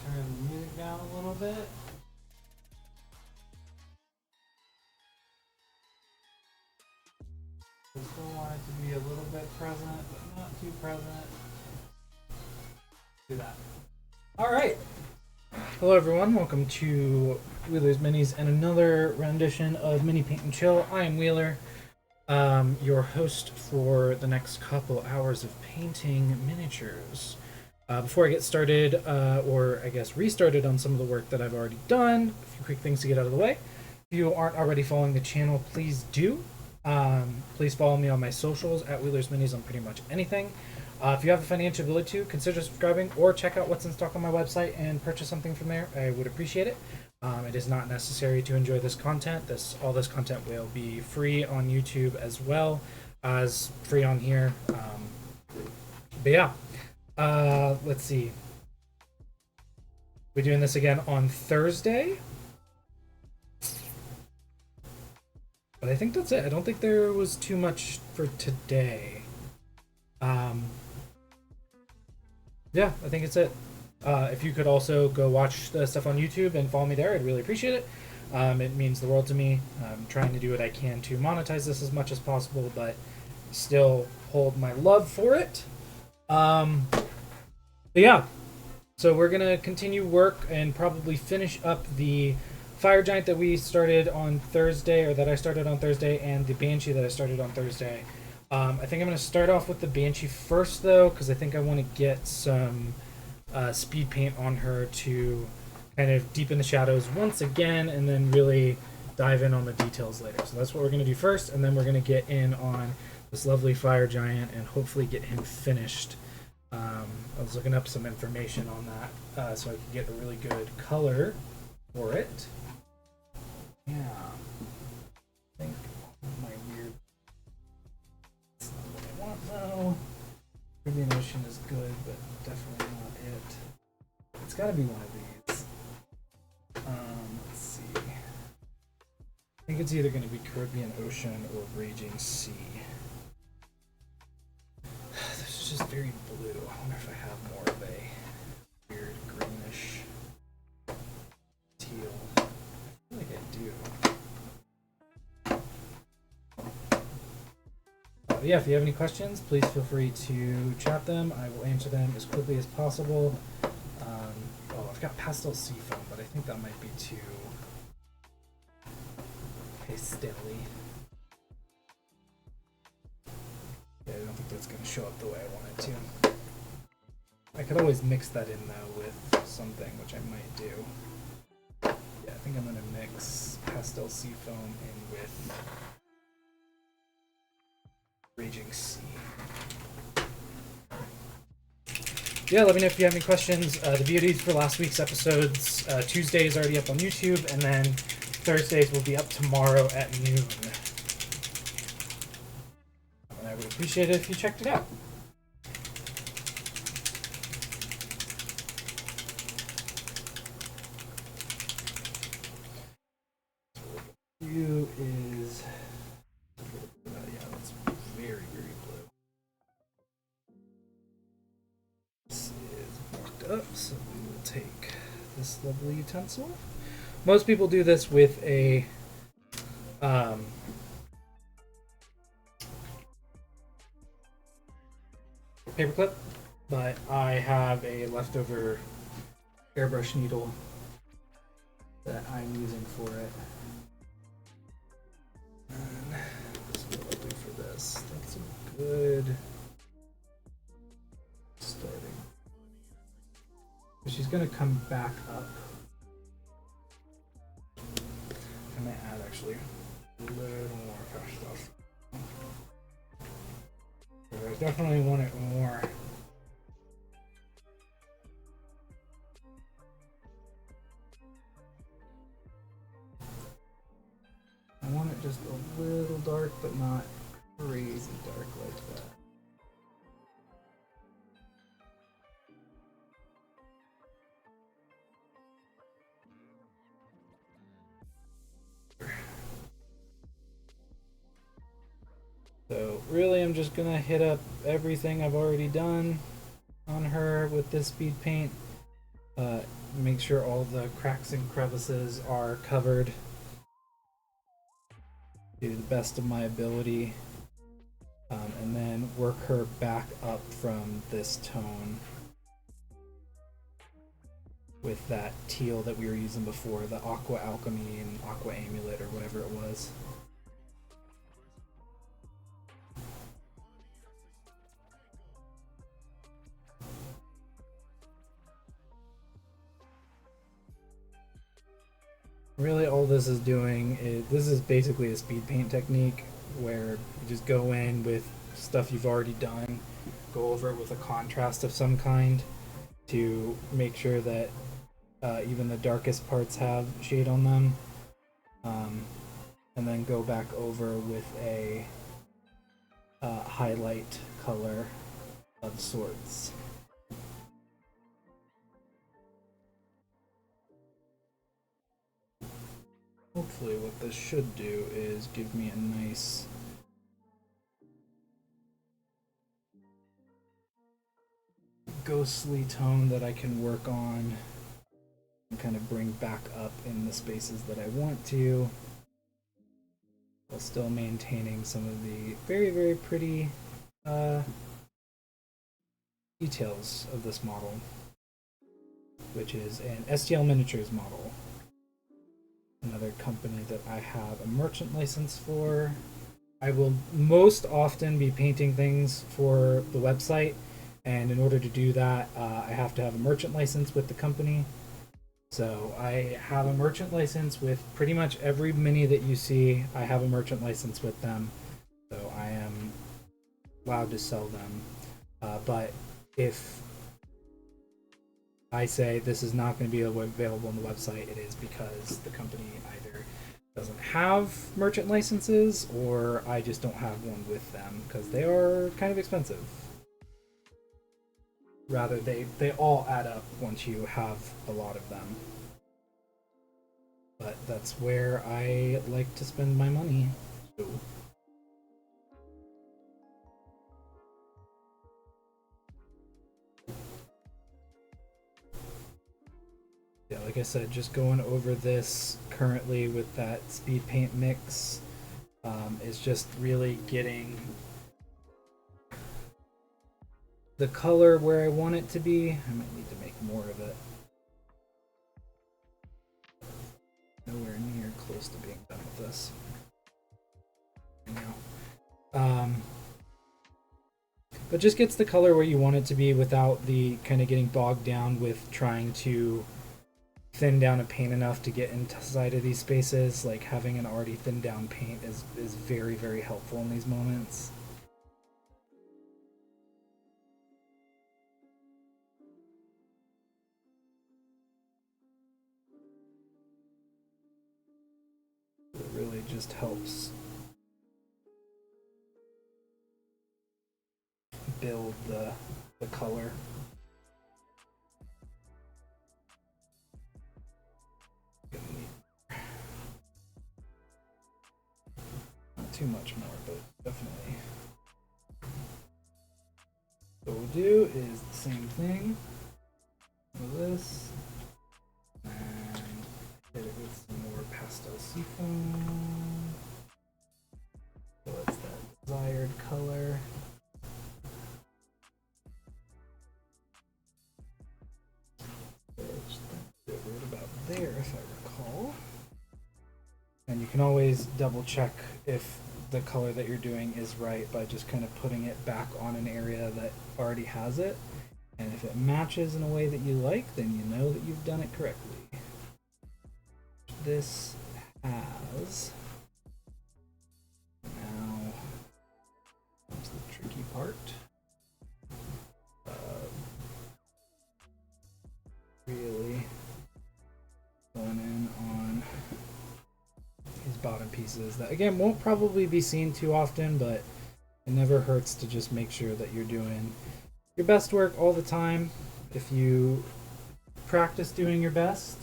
turn the music down a little bit. I still want it to be a little bit present, but not too present. Do that. Alright. Hello everyone, welcome to Wheeler's Minis and another rendition of Mini Paint and Chill. I am Wheeler, your host for the next couple hours of painting miniatures. Before I get started, or I guess restarted on some of the work that I've already done, a few quick things to get out of the way. If you aren't already following the channel, please do. Please follow me on my socials at Wheeler's Minis on pretty much anything. If you have the financial ability to, consider subscribing or check out what's in stock on my website and purchase something from there. I would appreciate it. It is not necessary to enjoy this content. All this content will be free on YouTube as well as free on here. But yeah. Let's see. We're doing this again on Thursday. But I think that's it. I don't think there was too much for today. Yeah, I think it's it. If you could also go watch the stuff on YouTube and follow me there, I'd really appreciate it. It means the world to me. I'm trying to do what I can to monetize this as much as possible, but still hold my love for it. But yeah, so we're gonna continue work and probably finish up the Fire Giant that we started on Thursday, or that I started on Thursday, and the Banshee that I started on Thursday. I think I'm gonna start off with the Banshee first, though, because I think I want to get some speed paint on her to kind of deepen the shadows once again, and then really dive in on the details later. So that's what we're gonna do first, and then we're gonna get in on this lovely Fire Giant and hopefully get him finished. I was looking up some information on that so I could get a really good color for it. Yeah. I think my weird... That's not what I want though. Caribbean Ocean is good, but definitely not it. It's gotta be one of these. Let's see. I think it's either gonna be Caribbean Ocean or Raging Sea. This is just very blue. I wonder if I have more of a weird greenish teal. I feel like I do. Yeah, if you have any questions, please feel free to chat them. I will answer them as quickly as possible. I've got pastel seafoam, but I think that might be too pastel-y. Yeah, I don't think that's going to show up the way I want it to. I could always mix that in, though, with something, which I might do. Yeah, I think I'm going to mix pastel seafoam in with Raging Sea. Yeah, let me know if you have any questions. The VODs for last week's episodes, Tuesday is already up on YouTube, and then Thursdays will be up tomorrow at noon. And I would appreciate it if you checked it out. Blue is... yeah, that's very, very blue. This is marked up, so we will take this lovely utensil. Most people do this with a paperclip, but I have a leftover airbrush needle that I'm using for it. And this is what I'll do for this. That's a good starting. She's gonna come back up. I might add actually a little more fresh stuff. I definitely want it more. I want it just a little dark, but not crazy dark like that. So really I'm just gonna hit up everything I've already done on her with this speed paint. Make sure all the cracks and crevices are covered to the best of my ability, and then work her back up from this tone with that teal that we were using before, the Aqua Alchemy and Aqua Amulet or whatever it was. Really all this is doing is, this is basically a speed paint technique where you just go in with stuff you've already done, go over it with a contrast of some kind to make sure that even the darkest parts have shade on them, and then go back over with a highlight color of sorts. Hopefully what this should do is give me a nice ghostly tone that I can work on and kind of bring back up in the spaces that I want to, while still maintaining some of the very, very pretty details of this model, which is an STL Miniatures model. Another company that I have a merchant license for. I will most often be painting things for the website, and in order to do that, I have to have a merchant license with the company. So I have a merchant license with pretty much every mini that you see. I have a merchant license with them, so I am allowed to sell them. But if I say this is not going to be available on the website, it is because the company either doesn't have merchant licenses or I just don't have one with them because they are kind of expensive. Rather, they all add up once you have a lot of them. But that's where I like to spend my money. So. Yeah, like I said, just going over this currently with that speed paint mix is just really getting the color where I want it to be. I might need to make more of it. Nowhere near close to being done with this. But just gets the color where you want it to be without the kind of getting bogged down with trying to thin down a paint enough to get inside of these spaces. Like having an already thinned down paint is very, very helpful in these moments. It really just helps build the color. Not too much more, but definitely. What we'll do is the same thing with this, and hit it with some more pastel seafoam. So it's that desired color. Right about there, if I recall. And you can always double check if the color that you're doing is right by just kind of putting it back on an area that already has it. And if it matches in a way that you like, then you know that you've done it correctly. This has... Now, that's the tricky part. Really going in on these bottom pieces that again won't probably be seen too often, but it never hurts to just make sure that you're doing your best work all the time. If you practice doing your best,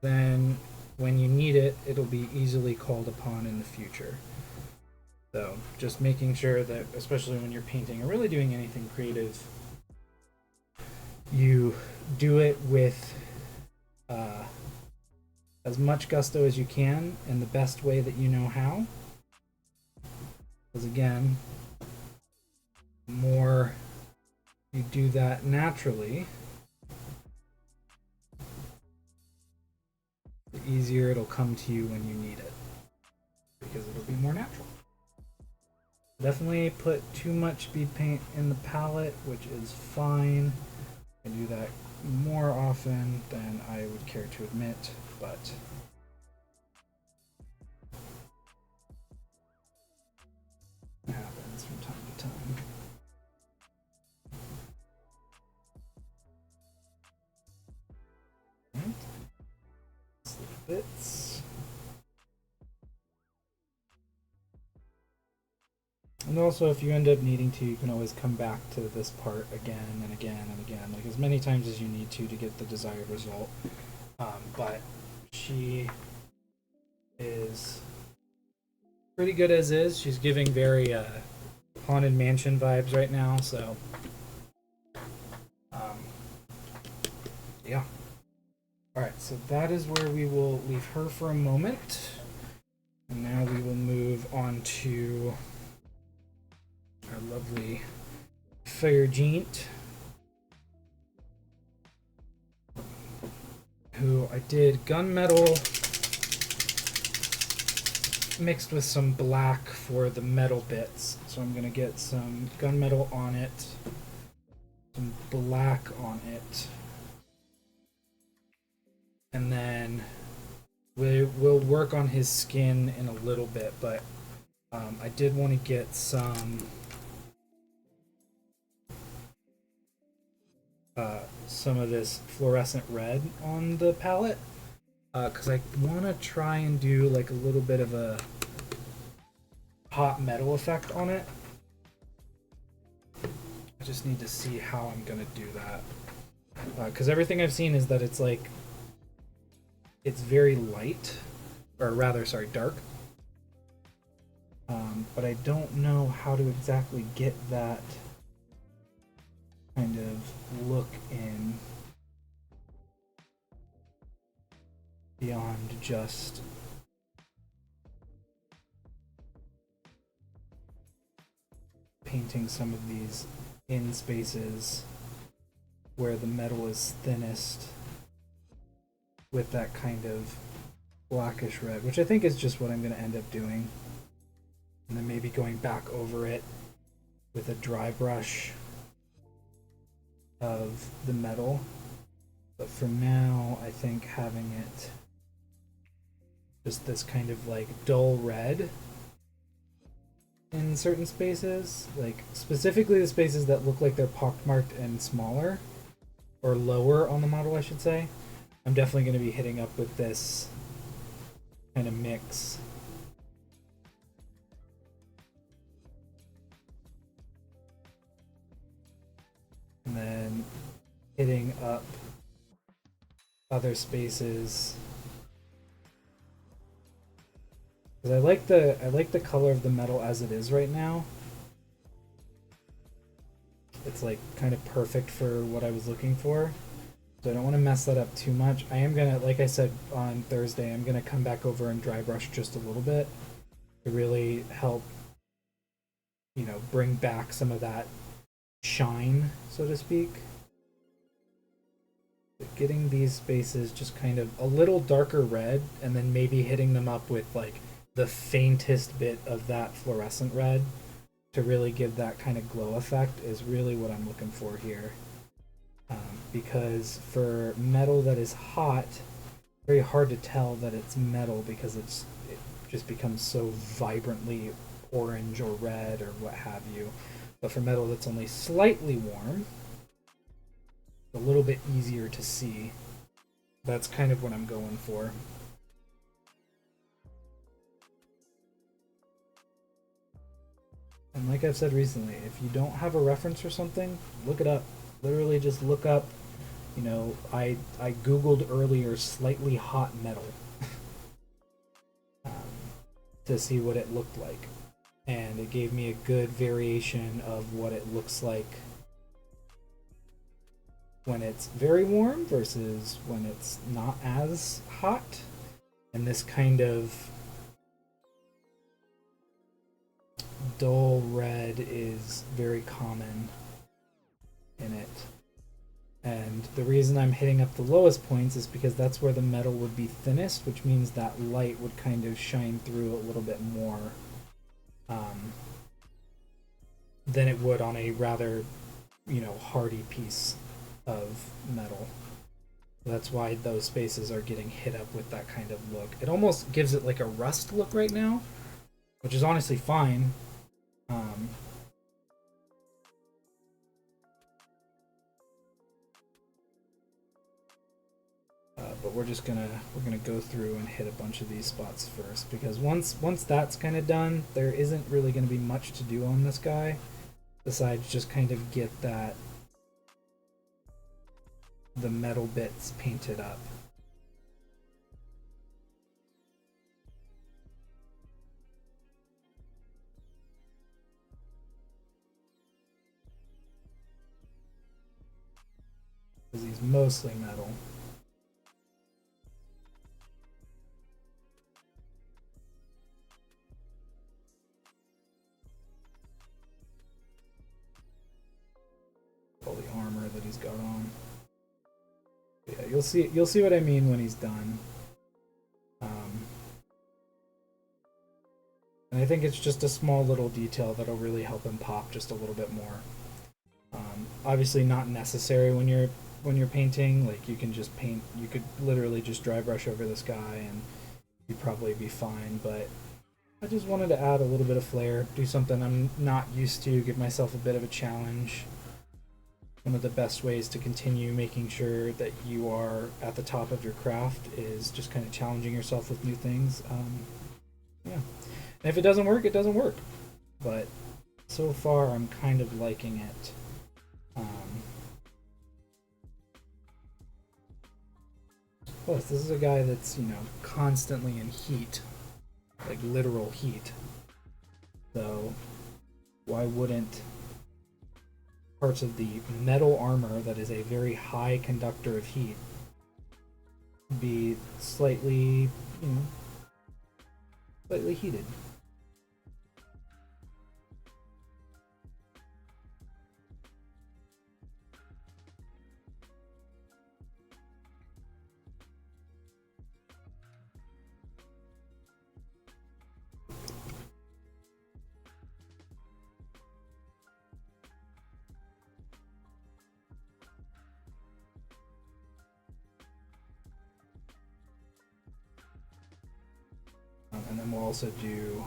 then when you need it, it'll be easily called upon in the future. So just making sure that, especially when you're painting or really doing anything creative, you do it with as much gusto as you can in the best way that you know how. Because again, the more you do that naturally, the easier it'll come to you when you need it. Because it'll be more natural. Definitely put too much speed paint in the palette, which is fine. I do that more often than I would care to admit, but it happens from time to time. Right. These little bits. And also, if you end up needing to, you can always come back to this part again and again and again, like as many times as you need to get the desired result. But she is pretty good as is. She's giving very Haunted Mansion vibes right now, so yeah. Alright, so that is where we will leave her for a moment. And now we will move on to our lovely Fire Giant, who I did gunmetal mixed with some black for the metal bits. So I'm going to get some gunmetal on it, some black on it, and then we'll work on his skin in a little bit, but I did want to get some of this fluorescent red on the palette, because I want to try and do like a little bit of a hot metal effect on it. I just need to see how I'm gonna do that, because everything I've seen is that it's like it's very light, or rather, sorry, dark. But I don't know how to exactly get that kind of look in beyond just painting some of these in spaces where the metal is thinnest with that kind of blackish red, which I think is just what I'm going to end up doing. And then maybe going back over it with a dry brush of the metal. But for now, I think having it just this kind of like dull red in certain spaces, like specifically the spaces that look like they're pockmarked and smaller, or lower on the model, I should say. I'm definitely going to be hitting up with this kind of mix. And then hitting up other spaces. Because I like the color of the metal as it is right now. It's like kind of perfect for what I was looking for. So I don't want to mess that up too much. I am gonna, like I said on Thursday, I'm gonna come back over and dry brush just a little bit to really help, you know, bring back some of that shine, so to speak. But getting these spaces just kind of a little darker red, and then maybe hitting them up with like the faintest bit of that fluorescent red to really give that kind of glow effect is really what I'm looking for here. Because for metal that is hot, very hard to tell that it's metal because it just becomes so vibrantly orange or red or what have you. But for metal that's only slightly warm, it's a little bit easier to see. That's kind of what I'm going for. And like I've said recently, if you don't have a reference for something, look it up. Literally just look up, you know, I googled earlier slightly hot metal to see what it looked like. And it gave me a good variation of what it looks like when it's very warm versus when it's not as hot. And this kind of dull red is very common in it. And the reason I'm hitting up the lowest points is because that's where the metal would be thinnest, which means that light would kind of shine through a little bit more than it would on a rather, hardy piece of metal. That's why those spaces are getting hit up with that kind of look. It almost gives it like a rust look right now, which is honestly fine. But we're gonna go through and hit a bunch of these spots first, because once that's kind of done, there isn't really going to be much to do on this guy besides just kind of get the metal bits painted up. Because he's mostly metal. All the armor that he's got on. Yeah, you'll see what I mean when he's done. And I think it's just a small little detail that'll really help him pop just a little bit more. Obviously not necessary when you're painting. Like, you can just paint, you could literally just dry brush over this guy and you'd probably be fine, but I just wanted to add a little bit of flair, do something I'm not used to, give myself a bit of a challenge. One of the best ways to continue making sure that you are at the top of your craft is just kind of challenging yourself with new things. Yeah. And if it doesn't work, it doesn't work. But so far, I'm kind of liking it. Plus, this is a guy that's, constantly in heat. Like, literal heat. So, why wouldn't parts of the metal armor that is a very high conductor of heat be slightly, slightly heated? And then we'll also do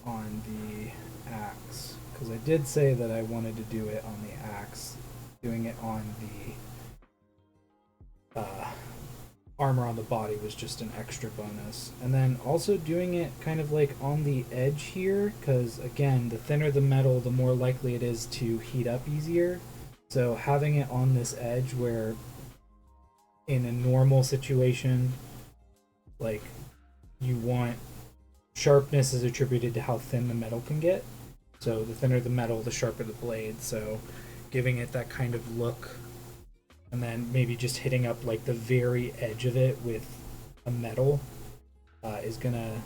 on the axe, because I did say that I wanted to do it on the axe. Doing it on the armor on the body was just an extra bonus. And then also doing it kind of like on the edge here, because again, the thinner the metal, the more likely it is to heat up easier. So having it on this edge where in a normal situation, like, you want sharpness is attributed to how thin the metal can get. So the thinner the metal, the sharper the blade. So giving it that kind of look, and then maybe just hitting up like the very edge of it with a metal is gonna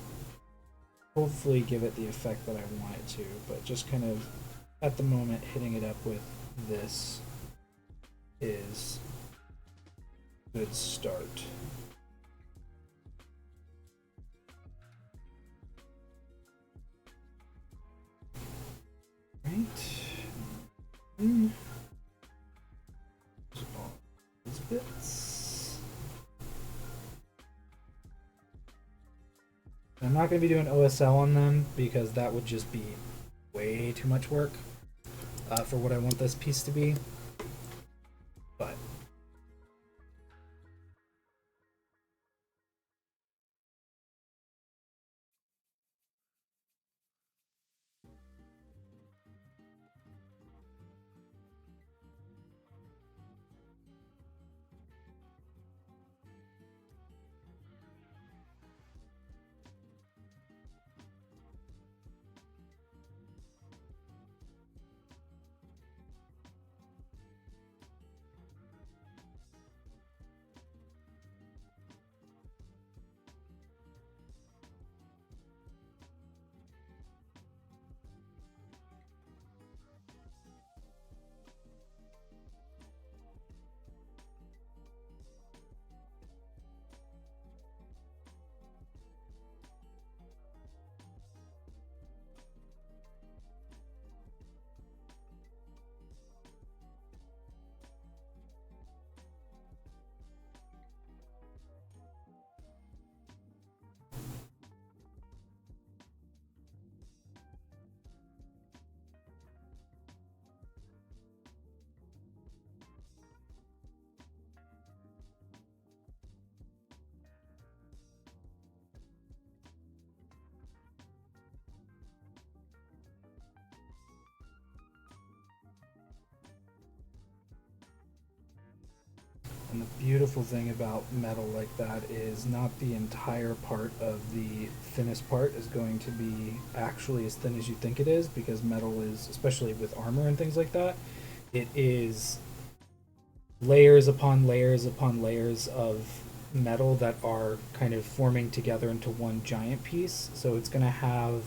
hopefully give it the effect that I want it to. But just kind of at the moment hitting it up with this is a good start. Right. These bits. I'm not going to be doing OSL on them because that would just be way too much work for what I want this piece to be. But And the beautiful thing about metal like that is not the entire part of the thinnest part is going to be actually as thin as you think it is, because metal is, especially with armor and things like that, it is layers upon layers upon layers of metal that are kind of forming together into one giant piece. So it's going to have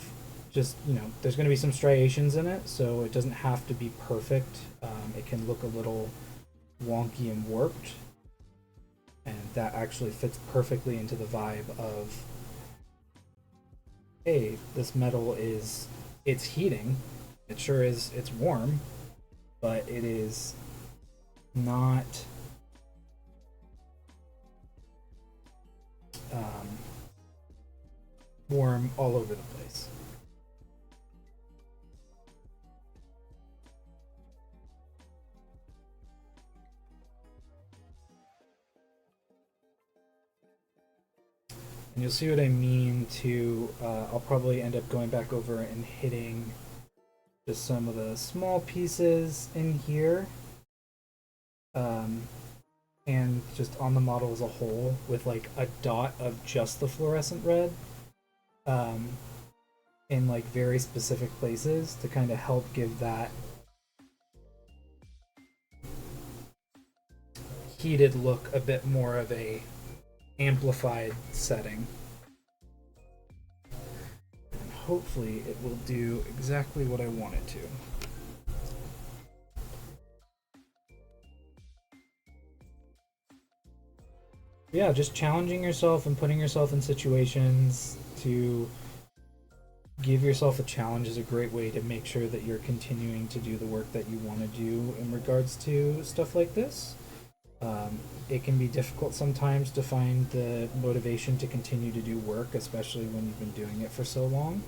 just, there's going to be some striations in it, so it doesn't have to be perfect. It can look a little wonky and warped, and that actually fits perfectly into the vibe of, hey, this metal is, it's heating, it sure is, it's warm, but it is not um, warm all over the place. And you'll see what I mean too. I'll probably end up going back over and hitting just some of the small pieces in here. And just on the model as a whole with like a dot of just the fluorescent red um, in like very specific places to kind of help give that heated look a bit more of a amplified setting. And hopefully it will do exactly what I want it to. Yeah, just challenging yourself and putting yourself in situations to give yourself a challenge is a great way to make sure that you're continuing to do the work that you want to do in regards to stuff like this. It can be difficult sometimes to find the motivation to continue to do work, especially when you've been doing it for so long.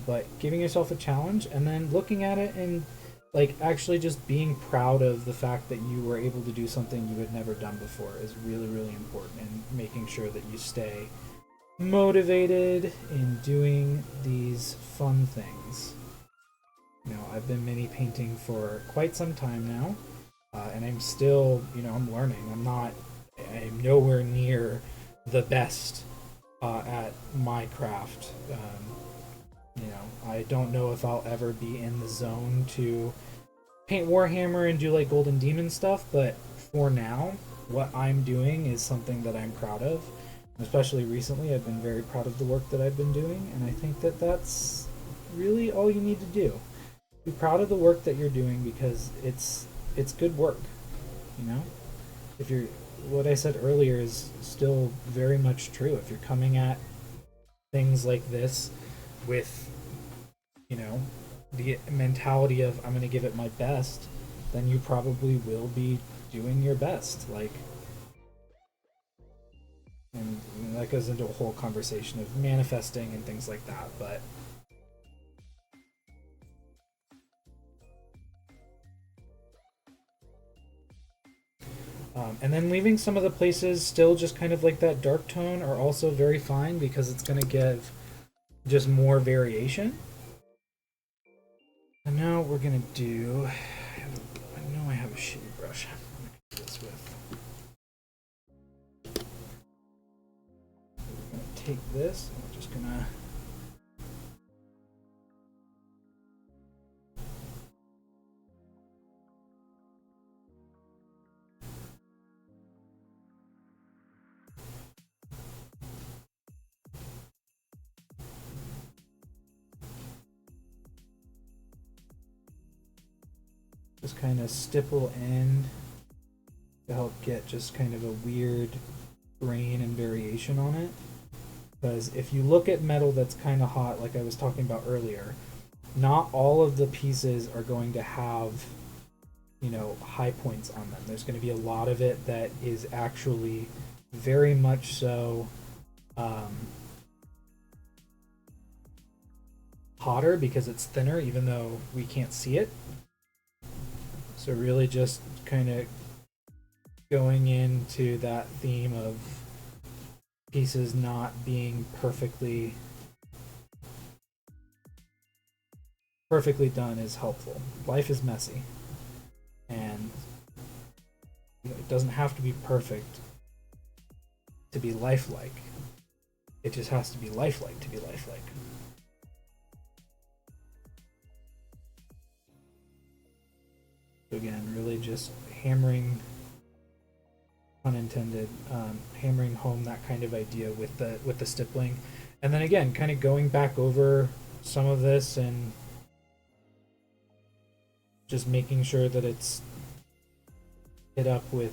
But giving yourself a challenge and then looking at it and like actually just being proud of the fact that you were able to do something you had never done before is really, really important, and making sure that you stay motivated in doing these fun things. I've been mini painting for quite some time now, and I'm still, I'm learning. I'm nowhere near the best at my craft. I don't know if I'll ever be in the zone to paint Warhammer and do like Golden Demon stuff, but for now, what I'm doing is something that I'm proud of. Especially recently, I've been very proud of the work that I've been doing, and I think that that's really all you need to do. Be proud of the work that you're doing, because it's good work. If you're, what I said earlier is still very much true. If you're coming at things like this with, the mentality of I'm going to give it my best, then you probably will be doing your best. And that goes into a whole conversation of manifesting and things like that. But and then leaving some of the places still just kind of like that dark tone are also very fine, because it's going to give just more variation. And now we're going to do, I know I have a shitty brush I'm going to do this with. We're going to take this and we're just going to kind of stipple in to help get just kind of a weird grain and variation on it. Because if you look at metal that's kind of hot, like I was talking about earlier, not all of the pieces are going to have, high points on them. There's going to be a lot of it that is actually very much so hotter because it's thinner, even though we can't see it. So really just kind of going into that theme of pieces not being perfectly done is helpful. Life is messy, and It doesn't have to be perfect to be lifelike. It just has to be lifelike to be lifelike. So again, really just hammering, unintended, hammering home that kind of idea with the stippling, and then again, kind of going back over some of this and just making sure that it's hit up with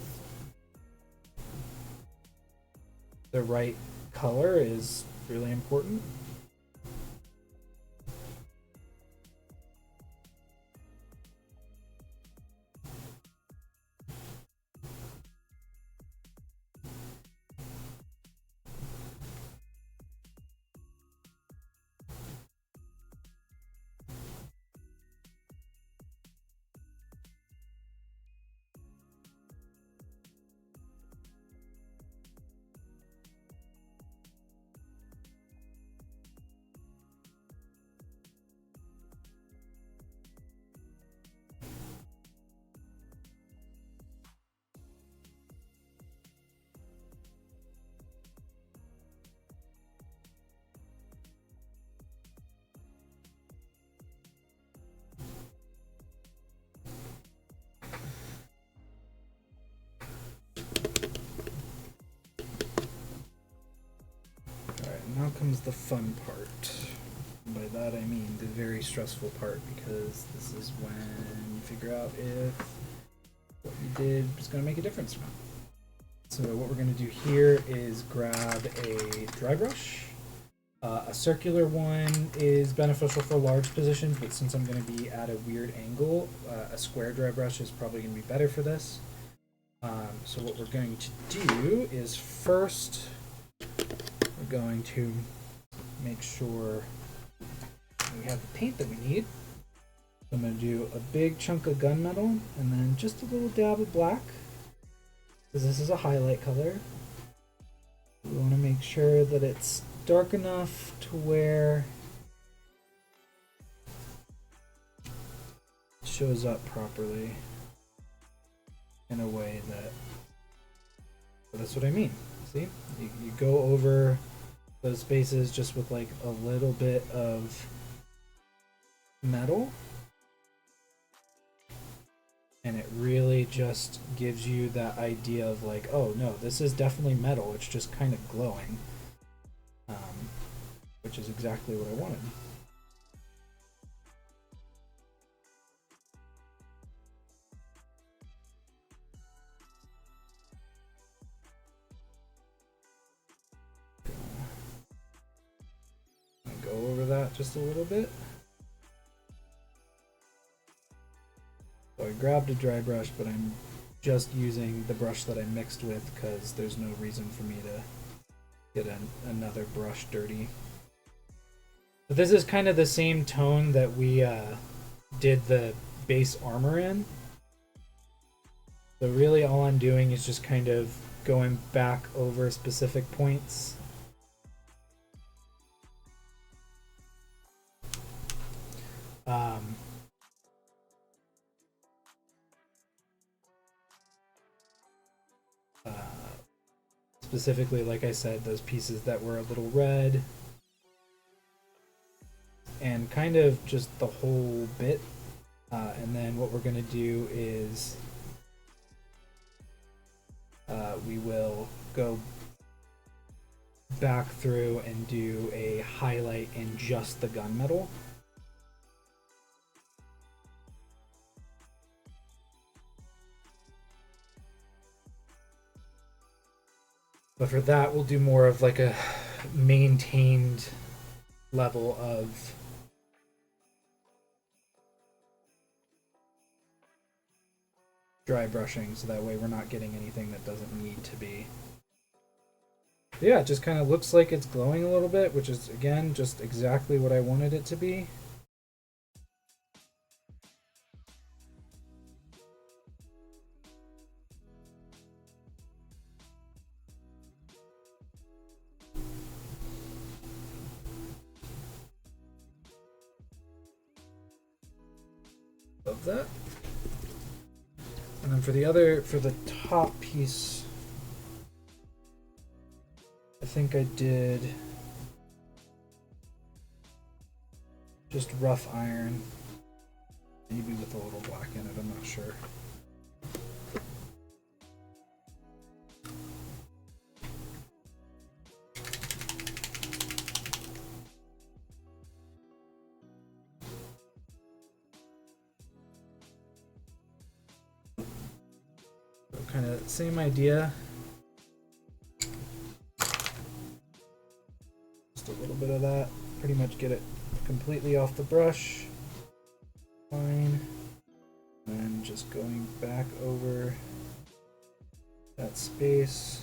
the right color is really important. Now comes the fun part. And by that I mean the very stressful part, because this is when you figure out if what you did is going to make a difference or not. So what we're going to do here is grab a dry brush. A circular one is beneficial for large positions, but since I'm going to be at a weird angle, a square dry brush is probably going to be better for this. So what we're going to do is first we're going to make sure we have the paint that we need. So I'm going to do a big chunk of gunmetal and then just a little dab of black, because this is a highlight color. We want to make sure that it's dark enough to where it shows up properly in a way that, so that's what I mean. See, you go over those spaces just with like a little bit of metal, and it really just gives you that idea of like, oh no, this is definitely metal, it's just kind of glowing, which is exactly what I wanted. Go over that just a little bit. So I grabbed a dry brush, but I'm just using the brush that I mixed with because there's no reason for me to get another brush dirty. But this is kind of the same tone that we did the base armor in. So really all I'm doing is just kind of going back over specific points. Specifically, like I said, those pieces that were a little red, and kind of just the whole bit. And then what we're going to do is we will go back through and do a highlight in just the gunmetal. But for that, we'll do more of like a maintained level of dry brushing, so that way we're not getting anything that doesn't need to be. But yeah, it just kind of looks like it's glowing a little bit, which is, again, just exactly what I wanted it to be. Love that. And then for the top piece, I think I did just rough iron, maybe with a little black in it, I'm not sure. Kind of same idea. Just a little bit of that. Pretty much get it completely off the brush. Fine. And just going back over that space.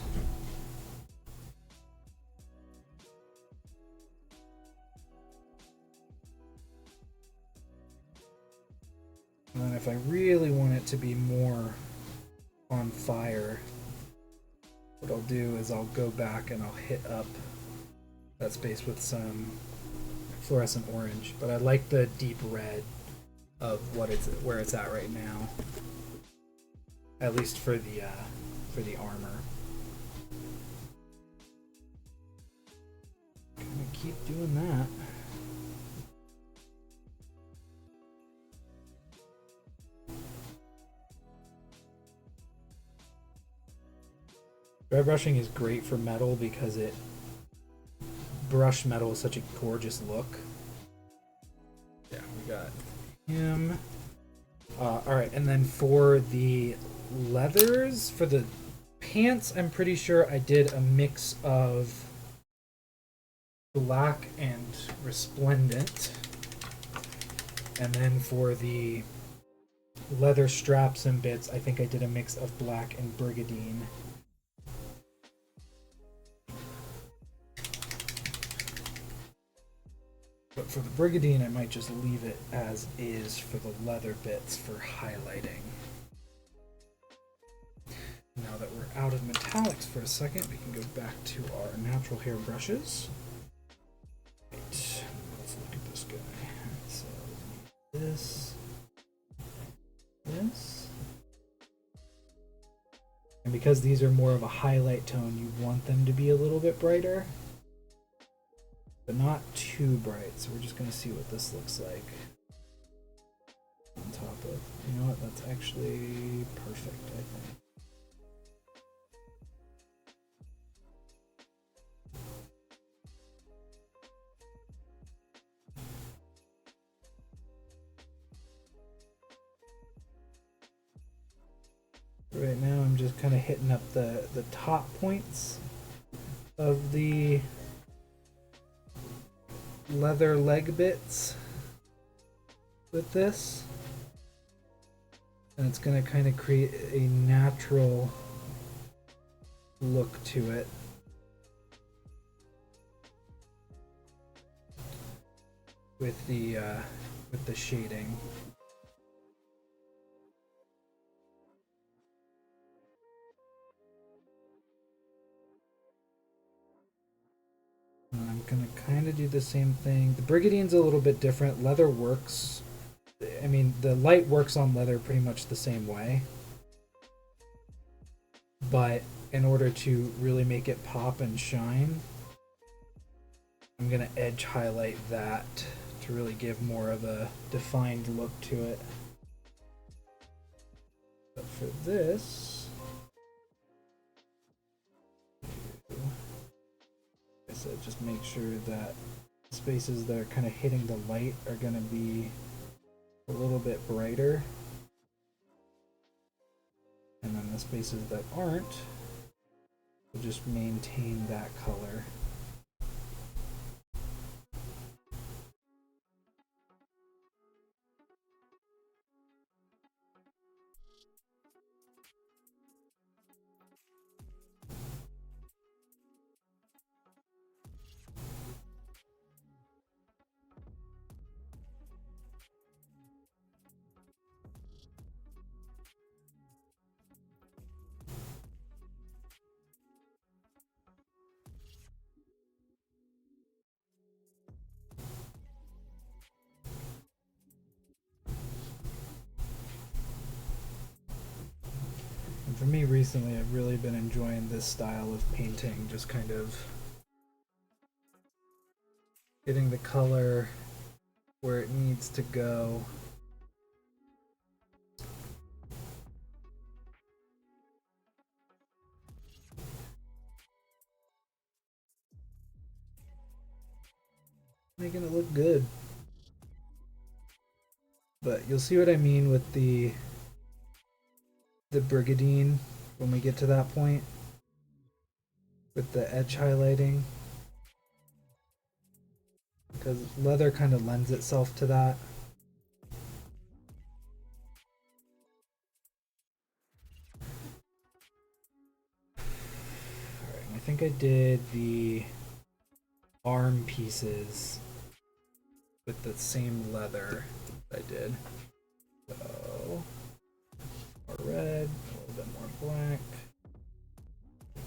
And then if I really want it to be more on fire, what I'll do is I'll go back and I'll hit up that space with some fluorescent orange, but I like the deep red of where it's at right now, at least for the armor. Gonna keep doing that. Dry brushing is great for metal because brushed metal is such a gorgeous look. Yeah, we got him. Alright, and then for the leathers, for the pants, I'm pretty sure I did a mix of black and resplendent. And then for the leather straps and bits, I think I did a mix of black and brigandine. But for the brigandine, I might just leave it as is for the leather bits for highlighting. Now that we're out of metallics for a second, we can go back to our natural hair brushes. Right, let's look at this guy. Right, so this, and because these are more of a highlight tone, you want them to be a little bit brighter, but not too bright. So we're just going to see what this looks like on top of. You know what? That's actually perfect, I think. Right now I'm just kind of hitting up the top points of the leather leg bits with this, and it's going to kind of create a natural look to it. With the shading. And I'm gonna kind of do the same thing. The brigandine's a little bit different. Leather works. I mean, the light works on leather pretty much the same way. But in order to really make it pop and shine, I'm gonna edge highlight that to really give more of a defined look to it. But for this, I said just make sure that spaces that are kind of hitting the light are going to be a little bit brighter, and then the spaces that aren't will just maintain that color. For me recently, I've really been enjoying this style of painting, just kind of getting the color where it needs to go. Making it look good. But you'll see what I mean with the brigadine when we get to that point with the edge highlighting, because leather kind of lends itself to that. Alright, I think I did the arm pieces with the same leather that I did. So, more red, a little bit more black.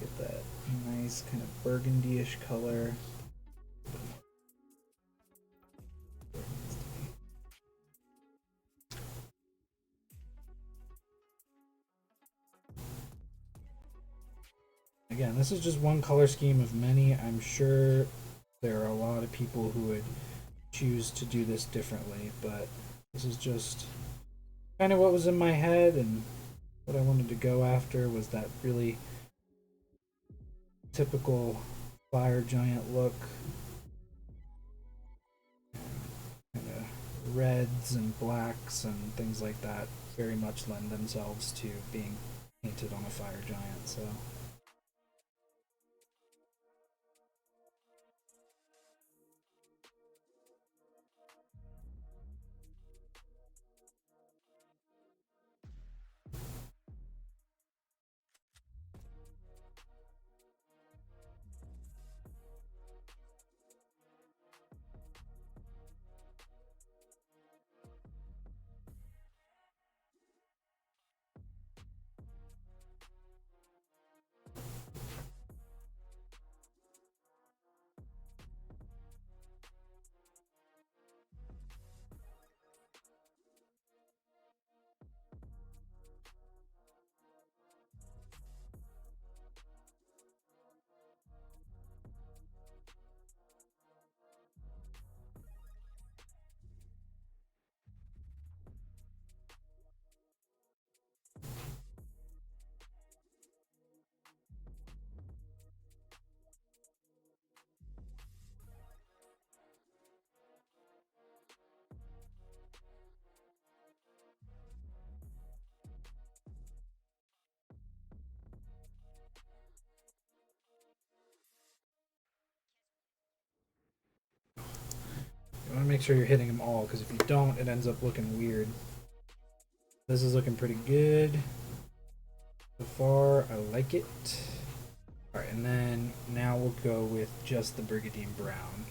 Get that nice kind of burgundy-ish color. Again, this is just one color scheme of many. I'm sure there are a lot of people who would choose to do this differently, but this is just kind of what was in my head, and what I wanted to go after was that really typical fire giant look. Kind of reds and blacks and things like that very much lend themselves to being painted on a fire giant, so. You want to make sure you're hitting them all, because if you don't, it ends up looking weird. This is looking pretty good so far. I like it. Alright, and then now we'll go with just the Brigadine Brown.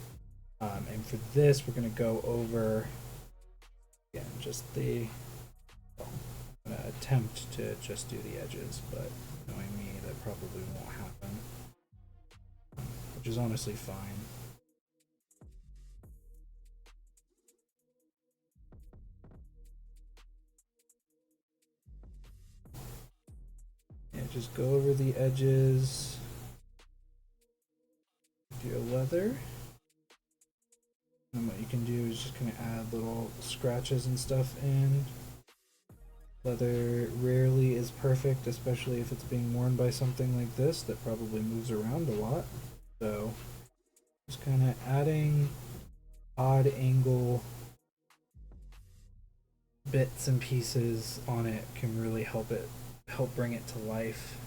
And for this, we're going to go over, again, just the, well, I'm going to attempt to just do the edges, but knowing me, that probably won't happen, which is honestly fine. Yeah, just go over the edges, do your leather. And what you can do is just kind of add little scratches and stuff in. Leather rarely is perfect, especially if it's being worn by something like this that probably moves around a lot. So just kind of adding odd angle bits and pieces on it can really help bring it to life.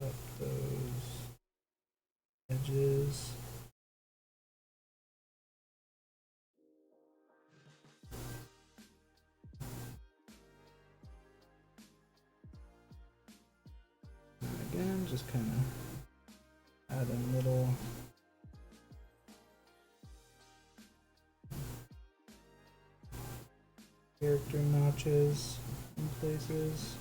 Up those edges. And again, just kind of add in little character notches in places.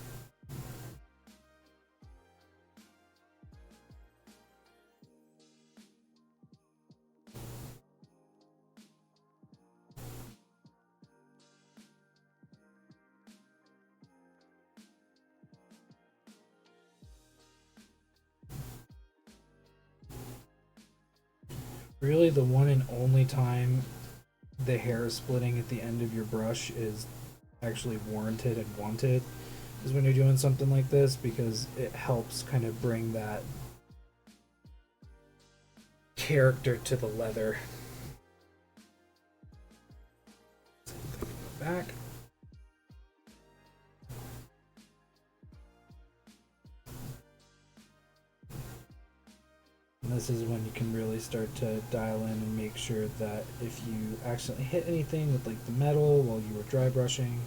Really, the one and only time the hair splitting at the end of your brush is actually warranted and wanted is when you're doing something like this, because it helps kind of bring that character to the leather. Back. And this is when you can really start to dial in and make sure that if you accidentally hit anything with like the metal while you were dry brushing,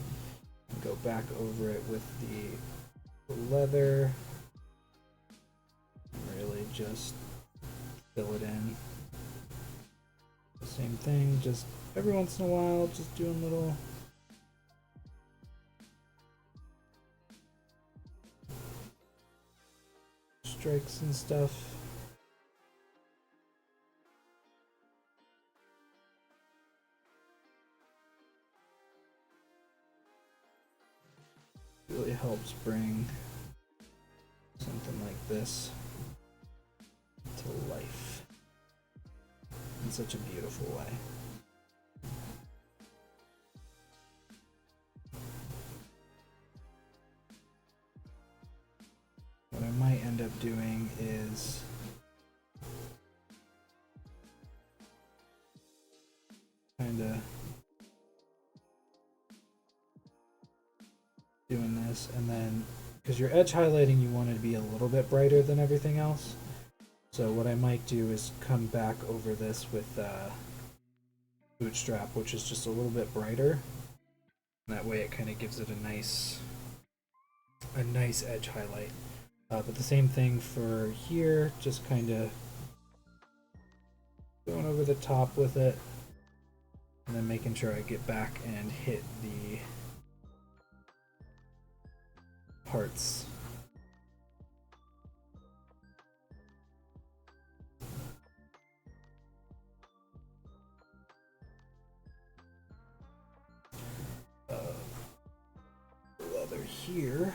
go back over it with the leather, really just fill it in. The same thing, just every once in a while, just doing little strikes and stuff. Really helps bring something like this to life in such a beautiful way. What I might end up doing is kind of doing this, and then because your edge highlighting you want it to be a little bit brighter than everything else, so what I might do is come back over this with Bootstrap, which is just a little bit brighter. That way it kind of gives it a nice edge highlight. But the same thing for here, just kind of going over the top with it, and then making sure I get back and hit the parts. Leather here.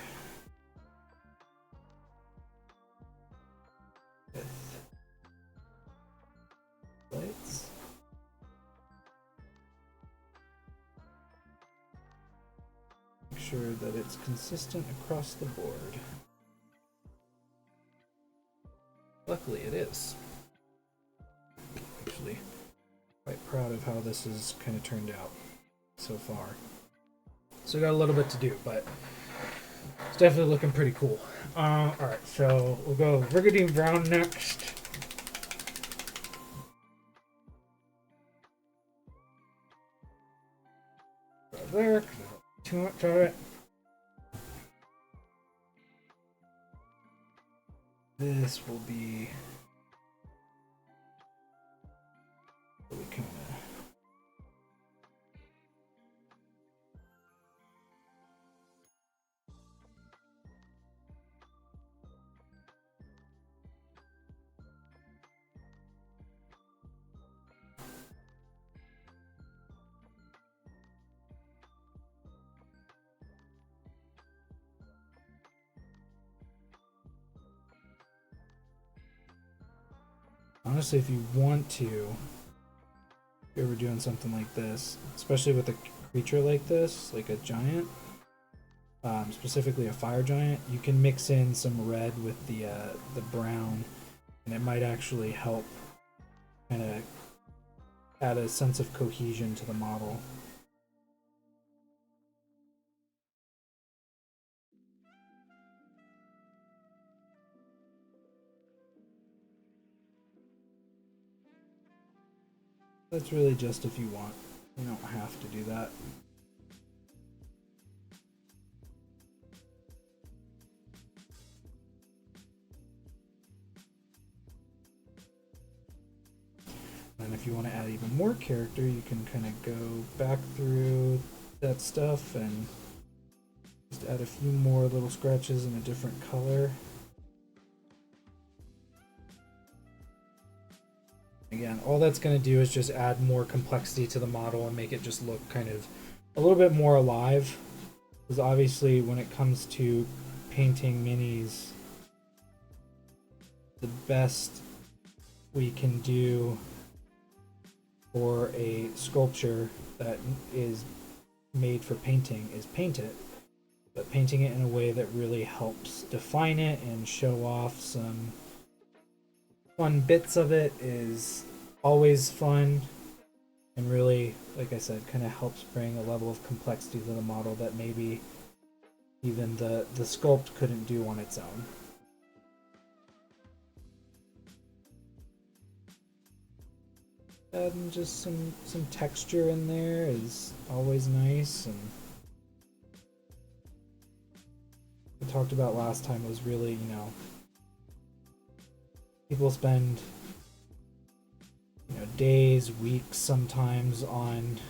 With lights. Make sure that it's consistent across the board. Luckily it is. Actually, quite proud of how this has kind of turned out so far. So got a little bit to do, but it's definitely looking pretty cool. Alright, so we'll go Brigadine Brown next. Right there, too much of it. This will be really kind of honestly, if you want to, if you're ever doing something like this, especially with a creature like this, like a giant, specifically a fire giant, you can mix in some red with the brown, and it might actually help kind of add a sense of cohesion to the model. That's really just if you want. You don't have to do that. And if you want to add even more character, you can kind of go back through that stuff and just add a few more little scratches in a different color. Again, all that's going to do is just add more complexity to the model and make it just look kind of a little bit more alive. Because obviously when it comes to painting minis, the best we can do for a sculpture that is made for painting is paint it, but painting it in a way that really helps define it and show off some fun bits of it is always fun, and really, like I said, kind of helps bring a level of complexity to the model that maybe even the sculpt couldn't do on its own. Adding just some texture in there is always nice, and we talked about last time was really, you know, people spend, you know, days, weeks sometimes on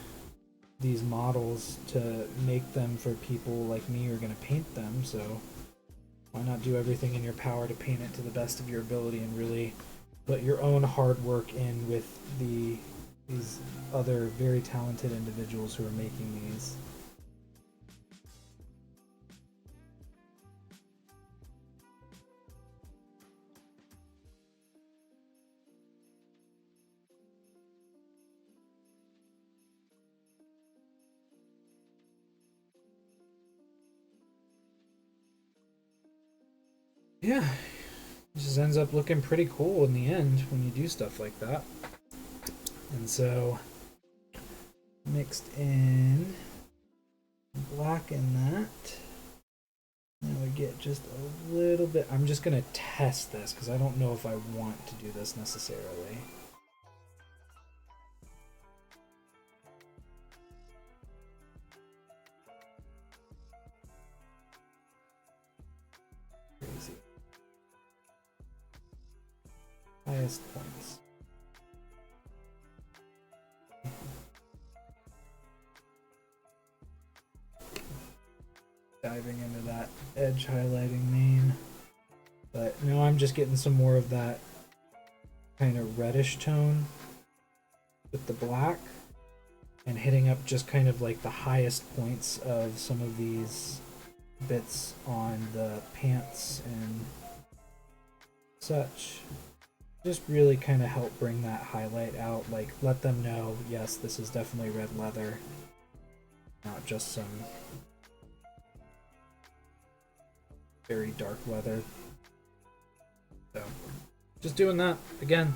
these models to make them for people like me who are going to paint them, so why not do everything in your power to paint it to the best of your ability and really put your own hard work in with these other very talented individuals who are making these. Yeah, it just ends up looking pretty cool in the end when you do stuff like that. And so mixed in black in that. Now we get just a little bit. I'm just gonna test this because I don't know if I want to do this necessarily. Crazy. Highest points. Diving into that edge highlighting name. But no, I'm just getting some more of that kind of reddish tone with the black and hitting up just kind of like the highest points of some of these bits on the pants and such. Just really kind of help bring that highlight out, like let them know, yes, this is definitely red leather, not just some very dark leather. So just doing that again.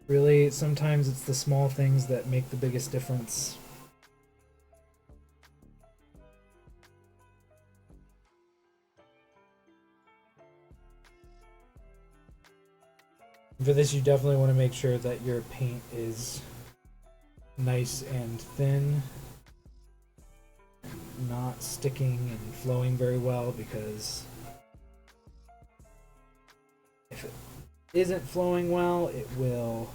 Really, sometimes it's the small things that make the biggest difference. For this, you definitely want to make sure that your paint is nice and thin, not sticking and flowing very well, because if it isn't flowing well, it will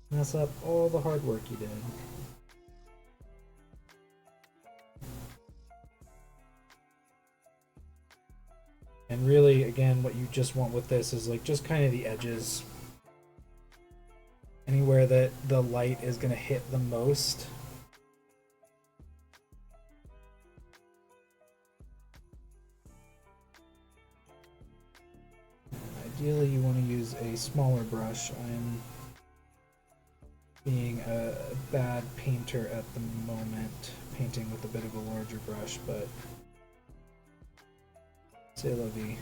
mess up all the hard work you did. And really, again, what you just want with this is like just kind of the edges. Anywhere that the light is going to hit the most. Ideally, you want to use a smaller brush. I'm being a bad painter at the moment, painting with a bit of a larger brush, but c'est la vie.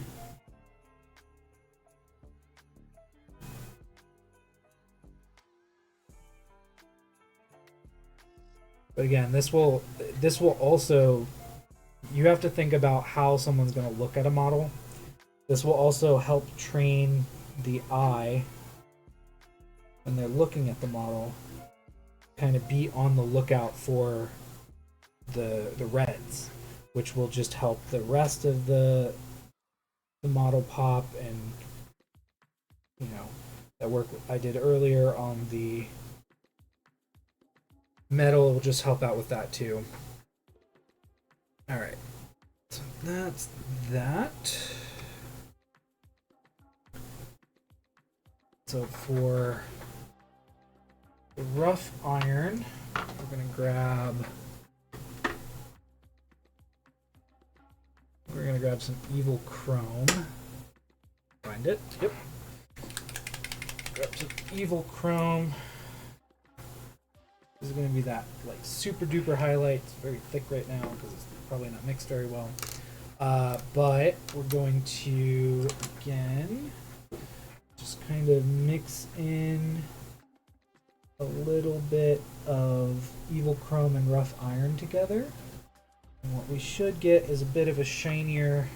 But again, this will also, you have to think about how someone's going to look at a model. This will also help train the eye when they're looking at the model, kind of be on the lookout for the reds, which will just help the rest of the model pop. And you know, that work I did earlier on the metal will just help out with that too. All right, so that's that. So for the rough iron, we're gonna grab some evil chrome. Find it. Yep. Grab some evil chrome. This is going to be that like super duper highlight. It's very thick right now because it's probably not mixed very well. But we're going to, again, just kind of mix in a little bit of Evil Chrome and Rough Iron together. And what we should get is a bit of a shinier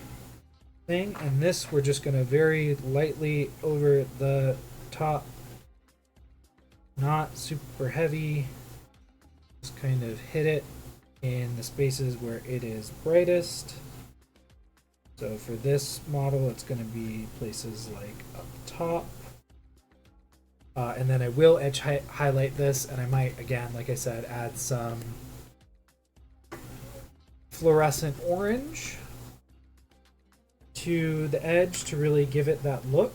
thing. And this we're just going to very lightly over the top, not super heavy, just kind of hit it in the spaces where it is brightest. So for this model, it's going to be places like up top. And then I will edge highlight this, and I might, again, like I said, add some fluorescent orange to the edge to really give it that look.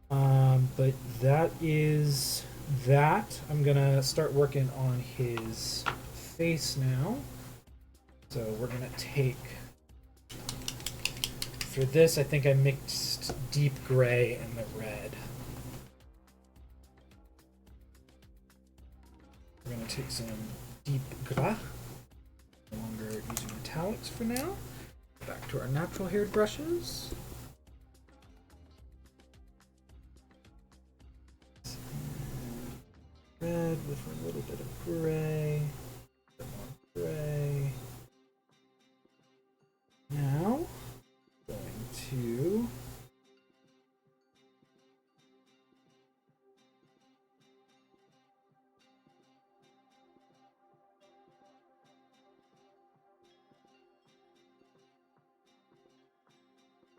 But that is that. I'm going to start working on his face now. So we're going to take... For this, I think I mixed deep gray and the red. We're going to take some deep gras. No longer using metallics for now. Back to our natural haired brushes. Red with a little bit of gray. A bit more gray. Now, going to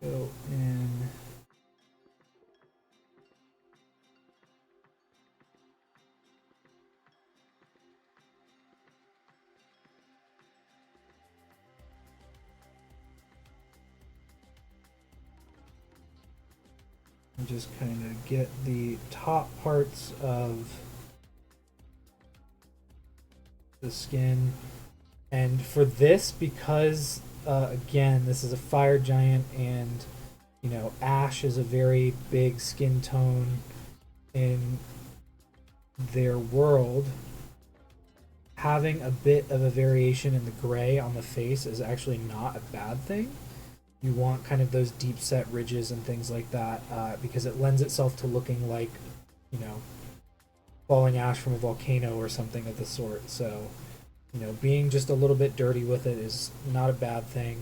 go in and just kind of get the top parts of the skin. And for this, because again, this is a fire giant, and you know, ash is a very big skin tone in their world, having a bit of a variation in the gray on the face is actually not a bad thing. You want kind of those deep set ridges and things like that, because it lends itself to looking like, you know, falling ash from a volcano or something of the sort. So, you know, being just a little bit dirty with it is not a bad thing.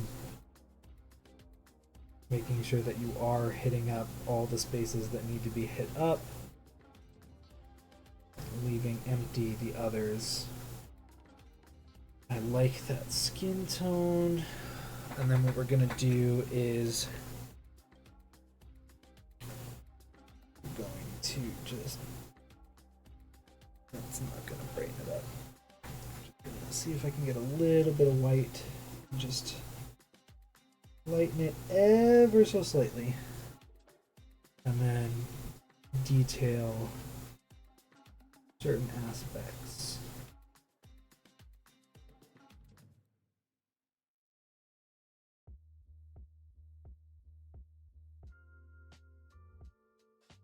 Making sure that you are hitting up all the spaces that need to be hit up, leaving empty the others. I like that skin tone. And then what we're gonna do is we're going to just, that's not gonna brighten it up. Just gonna see if I can get a little bit of white and just lighten it ever so slightly. And then detail certain aspects.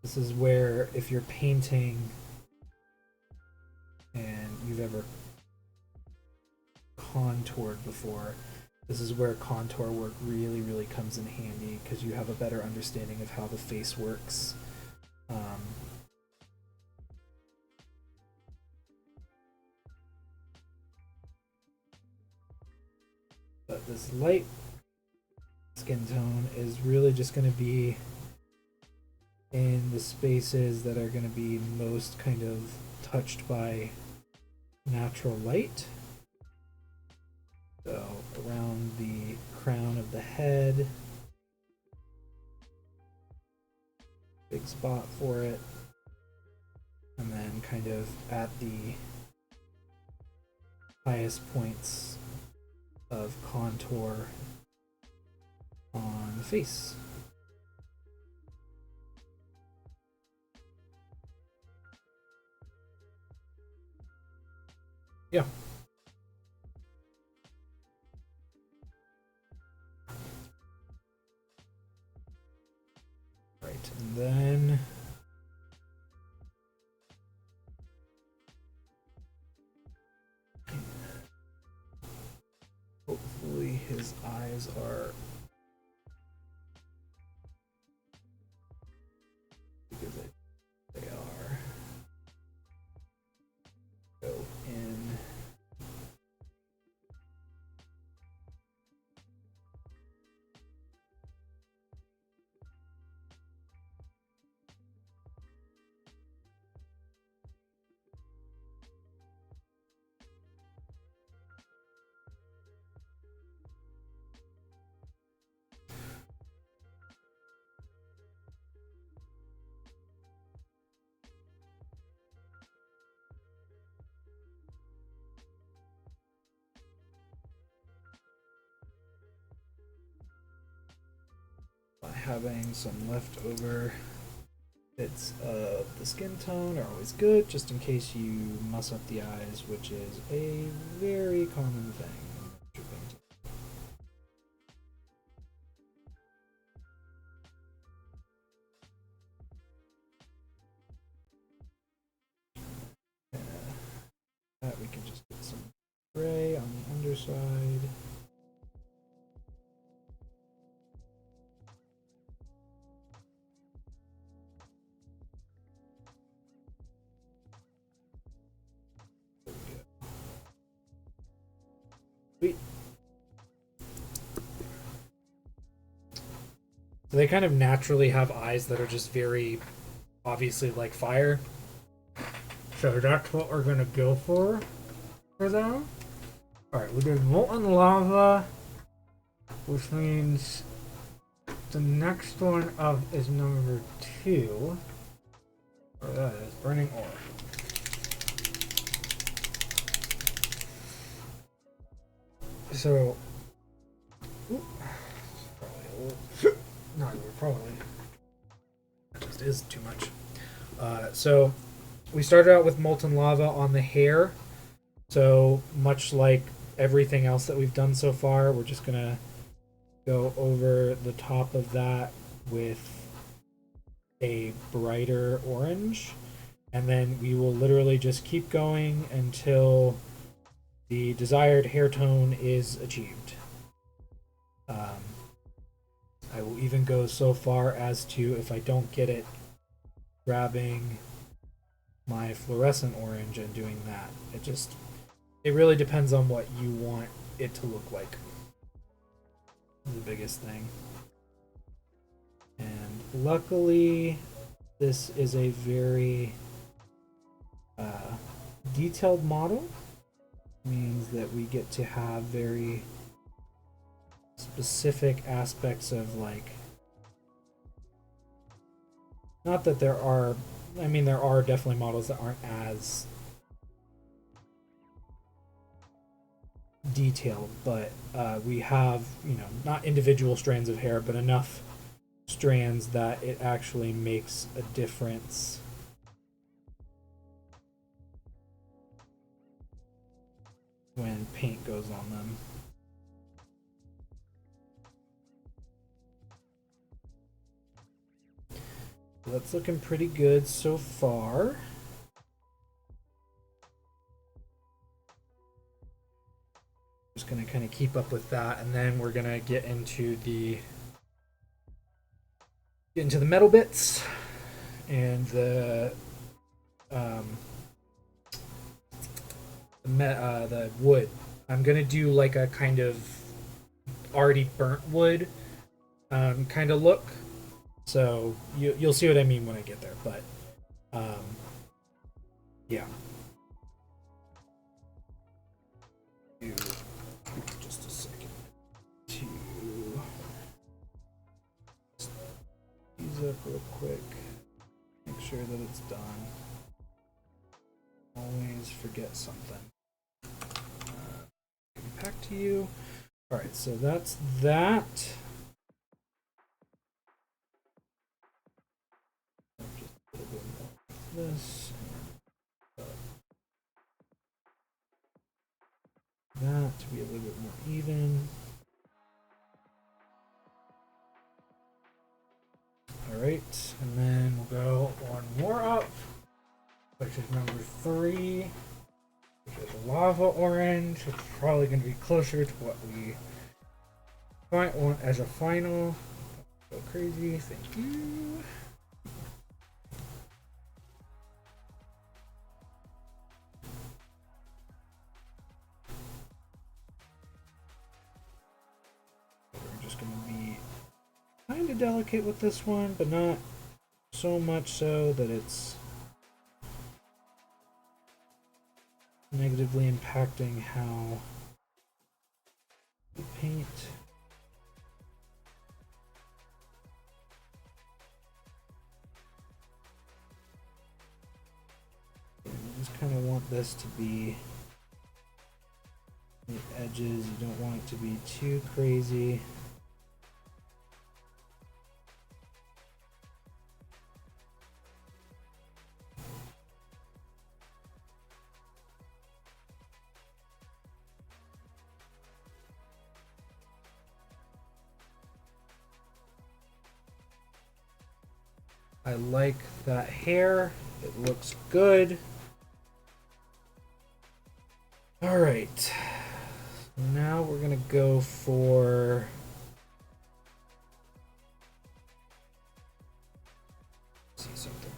This is where, if you're painting and you've ever contoured before, this is where contour work really, really comes in handy, because you have a better understanding of how the face works. But this light skin tone is really just going to be in the spaces that are going to be most kind of touched by natural light. So around the crown of the head, big spot for it, and then kind of at the highest points of contour on the face. Yeah. Right, and then his eyes are because they are go in. Having some leftover bits of the skin tone are always good, just in case you muss up the eyes, which is a very common thing. That we can just get some gray on the underside. Sweet. So they kind of naturally have eyes that are just very obviously like fire. So that's what we're gonna go for them. Alright, we did molten lava, which means the next one up is number 2. Or that is burning ore. So, probably a little, not even probably. That just is too much. So, we started out with molten lava on the hair. So, much like everything else that we've done so far, we're just gonna go over the top of that with a brighter orange. And then we will literally just keep going until the desired hair tone is achieved. I will even go so far as to, if I don't get it, grabbing my fluorescent orange and doing that. It really depends on what you want it to look like. The biggest thing. And luckily, this is a very detailed model. Means that we get to have very specific aspects of, like, not that there are, I mean, there are definitely models that aren't as detailed, but we have, you know, not individual strands of hair, but enough strands that it actually makes a difference. When paint goes on them. That's looking pretty good so far. Just gonna kind of keep up with that, and then we're gonna get into the metal bits and the wood. I'm gonna do like a kind of already burnt wood kind of look. So you'll see what I mean when I get there. But yeah. Just a second to ease up real quick. Make sure that it's done. Always forget something. Back to you. All right, so that's that. Just a little bit more of this. That to be a little bit more even. All right, and then we'll go one more up, which is number 3. Which is lava orange. It's probably going to be closer to what we As a final, go crazy. Thank you. We're just gonna be kind of delicate with this one, but not so much so that it's negatively impacting how we paint. And you just kind of want this to be the edges. You don't want it to be too crazy. I like that hair. It looks good. All right. Now we're gonna go for see something.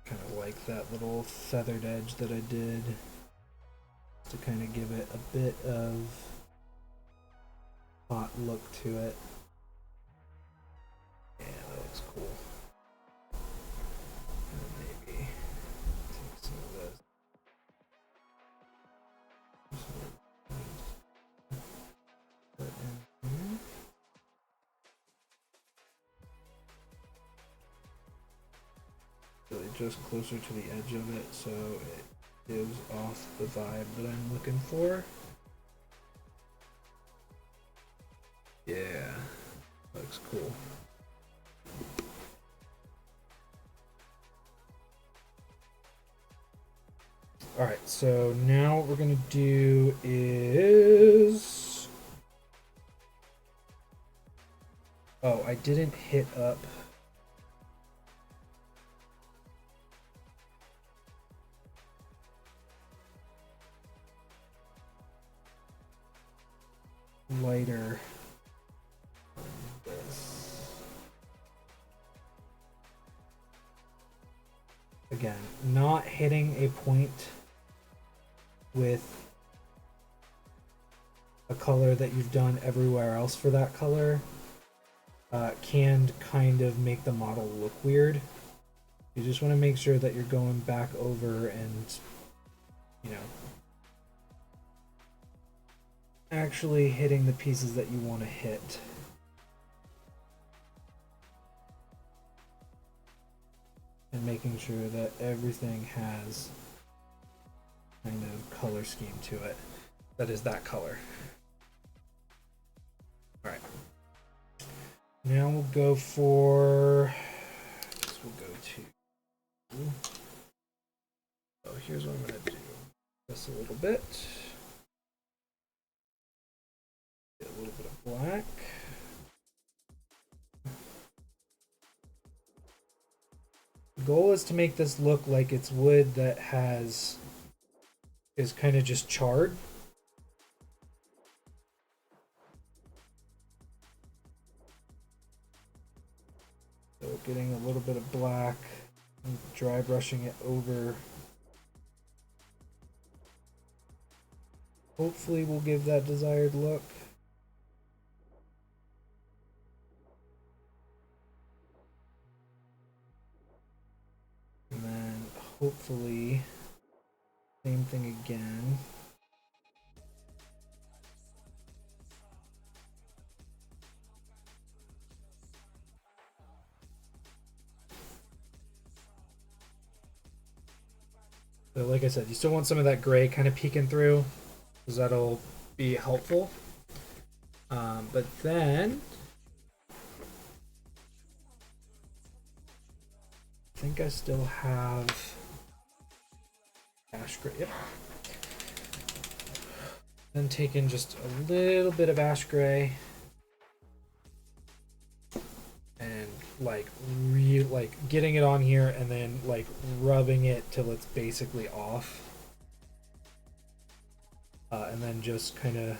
Kind of like that little feathered edge that I did to kind of give it a bit of hot look to it. Yeah, that looks cool. And maybe take some of this. Put in here. Really just closer to the edge of it, so it gives off the vibe that I'm looking for. Yeah, looks cool. All right, so now what we're gonna do is, oh, I didn't hit up lighter on this. Again, not hitting a point with a color that you've done everywhere else for that color can kind of make the model look weird. You just want to make sure that you're going back over and, you know, actually hitting the pieces that you want to hit. And making sure that everything has kind of color scheme to it that is that color. All right. Now we'll go for, we'll go to, oh, here's what I'm going to do. This a little bit. Get a little bit of black. The goal is to make this look like it's wood that is kind of just charred. So getting a little bit of black and dry brushing it over. Hopefully we'll give that desired look. And then hopefully same thing again. So like I said, you still want some of that gray kind of peeking through, because that'll be helpful. But then I think I still have ash gray. Yep. Then taking just a little bit of ash gray and like getting it on here and then like rubbing it till it's basically off. And then just kind of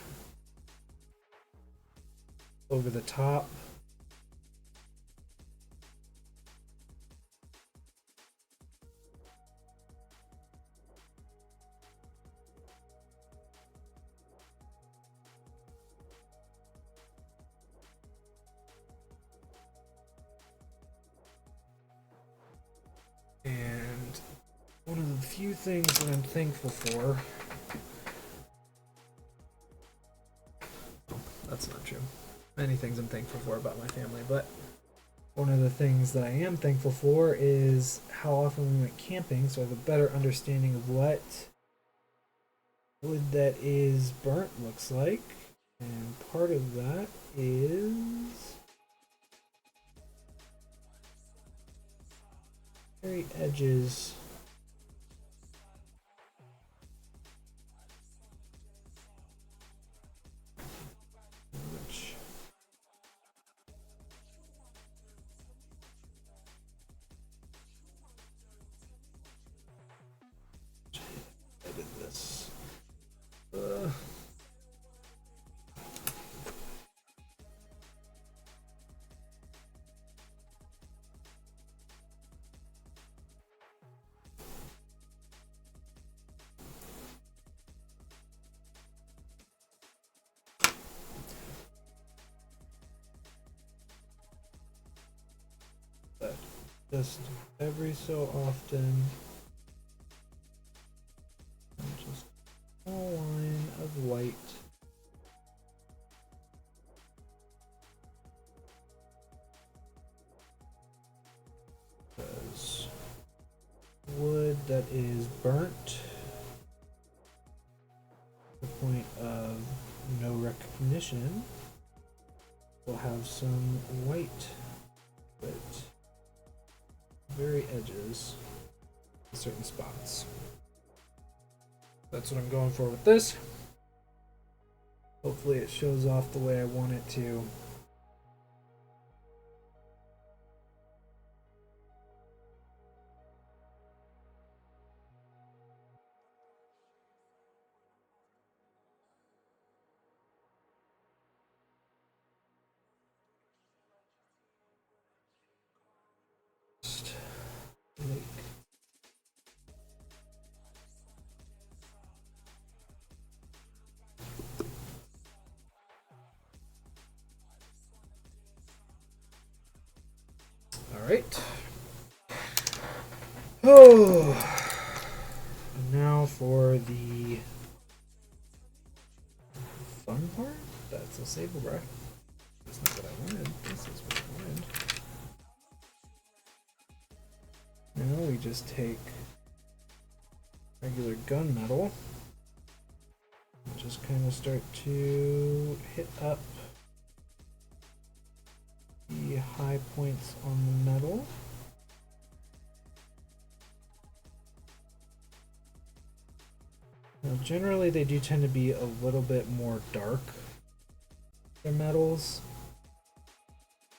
over the top. And one of the few things that I'm thankful for. That's not true. Many things I'm thankful for about my family, but one of the things that I am thankful for is how often we went camping, so I have a better understanding of what wood that is burnt looks like. And part of that is very edges. Which I did this. But just every so often, just a line of white. Because wood that is burnt to the point of no recognition will have some white, but very edges in certain spots. That's what I'm going for with this. Hopefully it shows off the way I want it to. Alright. Oh, and now for the fun part. That's a sable brush. That's not what I wanted. This is what I wanted. Now we just take regular gunmetal and just kind of start to hit up the high points on the metal. Now generally they do tend to be a little bit more dark than metals,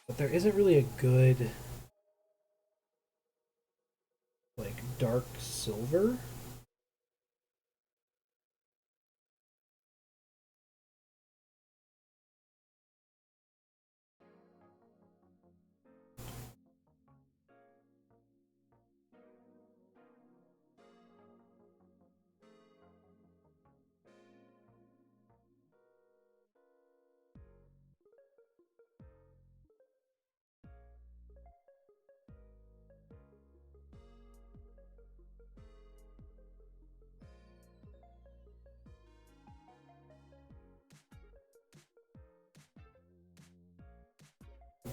but there isn't really a good like dark silver.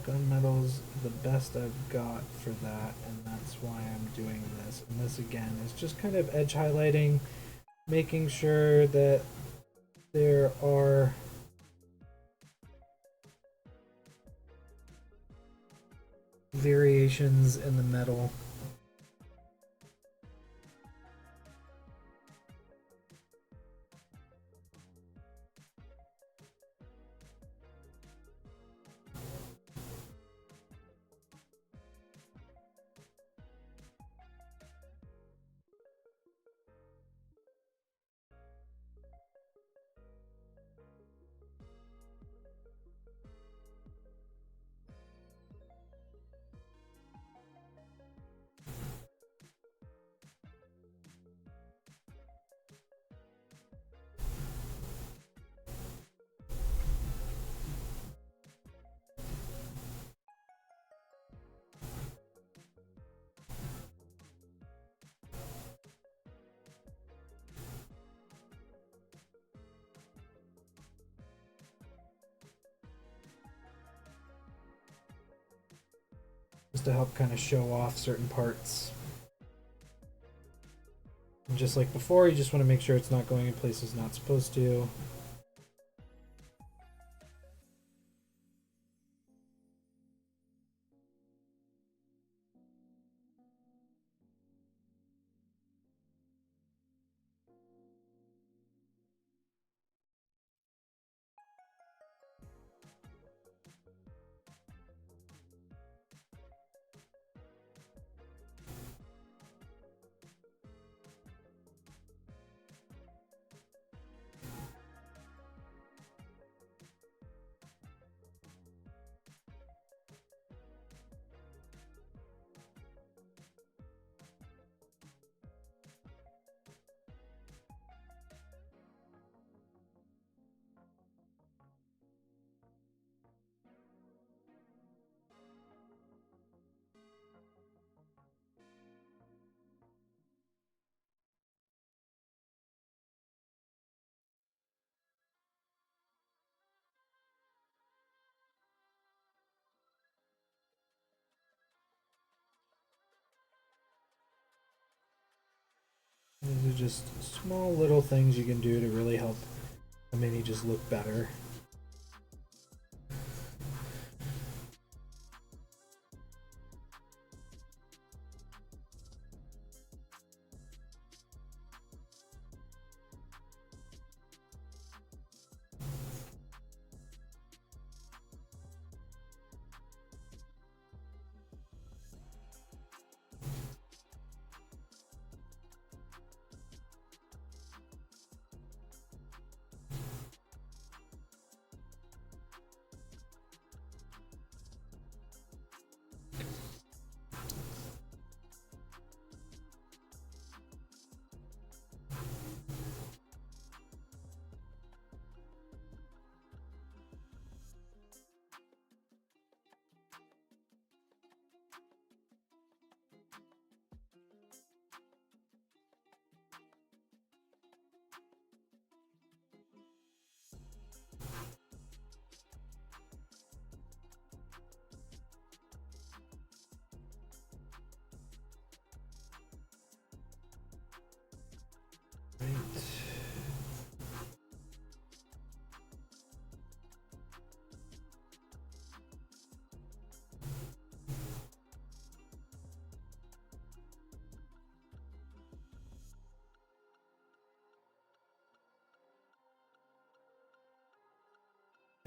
gunmetal's the best I've got for that, and that's why I'm doing this. And this again is just kind of edge highlighting, making sure that there are variations in the metal. Just to help kind of show off certain parts. And just like before, you just want to make sure it's not going in places not supposed to. These are just small little things you can do to really help a mini just look better.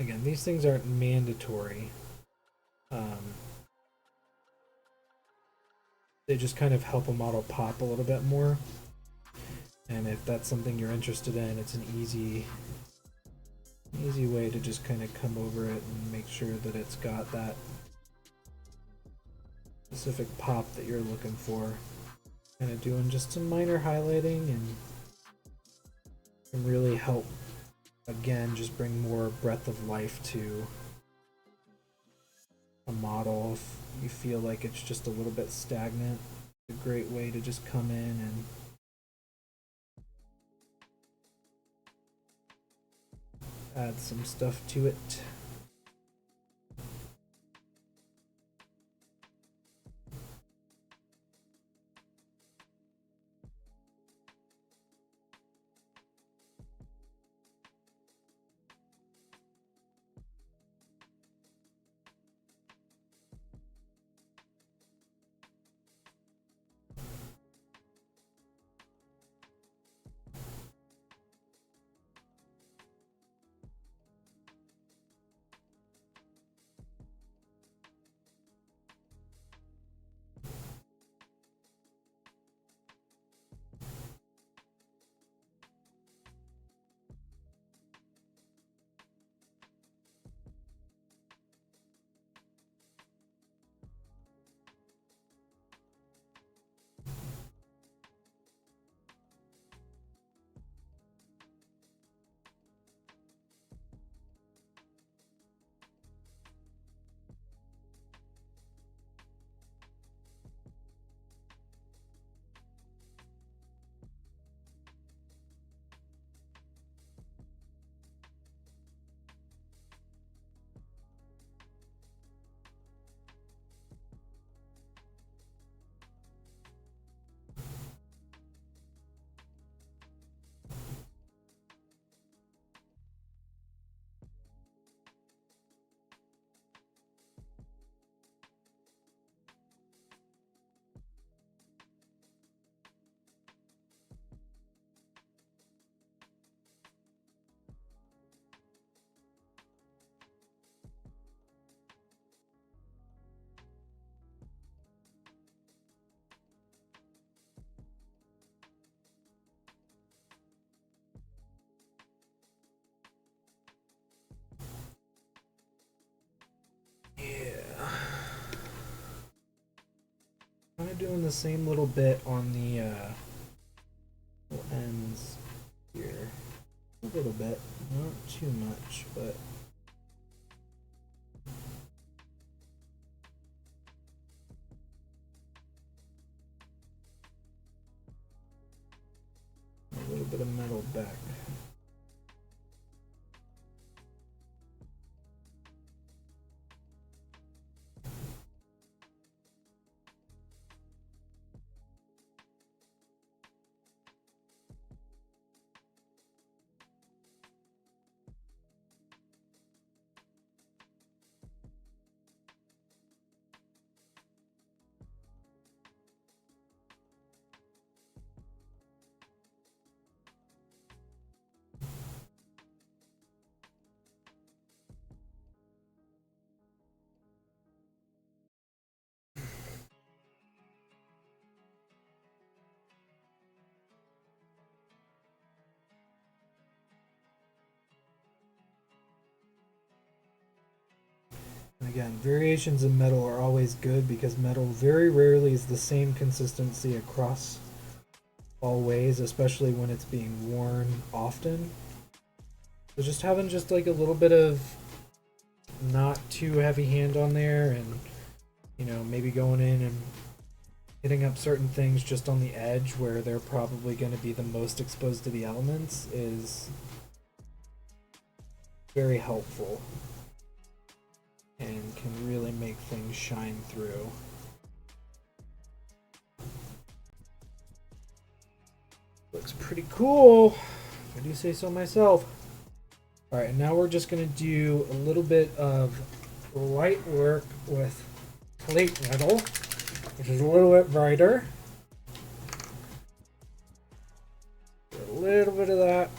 Again, these things aren't mandatory. They just kind of help a model pop a little bit more. And if that's something you're interested in, it's an easy way to just kind of come over it and make sure that it's got that specific pop that you're looking for. Kind of doing just some minor highlighting and can really help, again, just bring more breadth of life to a model. If you feel like it's just a little bit stagnant, it's a great way to just come in and add some stuff to it. start doing the same little bit on the ends here. A little bit, not too much, but a little bit of metal back. Again, variations in metal are always good because metal very rarely is the same consistency across all ways, especially when it's being worn often. So just having just like a little bit of not too heavy hand on there, and you know, maybe going in and hitting up certain things just on the edge where they're probably going to be the most exposed to the elements is very helpful and can really make things shine through. Looks pretty cool, if I do say so myself. Alright, and now we're just going to do a little bit of light work with plate metal, which is a little bit brighter. A little bit of that.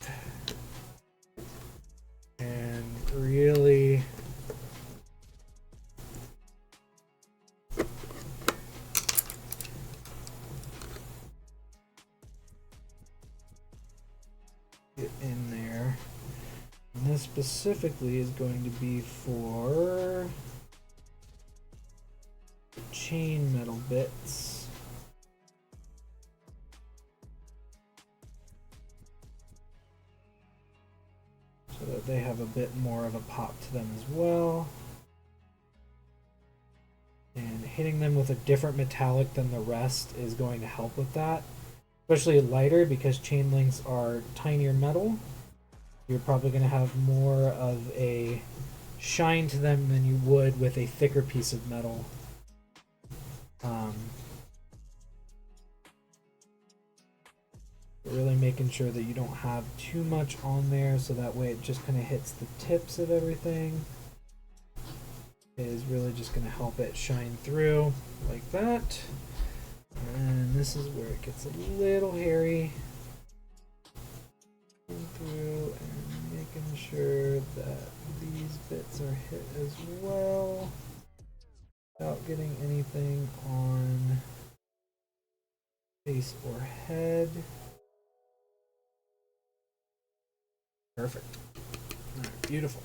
And really get in there. And this specifically is going to be for chain metal bits. So that they have a bit more of a pop to them as well. And hitting them with a different metallic than the rest is going to help with that. Especially lighter, because chain links are tinier metal. You're probably going to have more of a shine to them than you would with a thicker piece of metal. Really making sure that you don't have too much on there, so that way it just kind of hits the tips of everything. It is really just going to help it shine through like that. And this is where it gets a little hairy. Through and making sure that these bits are hit as well without getting anything on face or head. Perfect. All right, beautiful.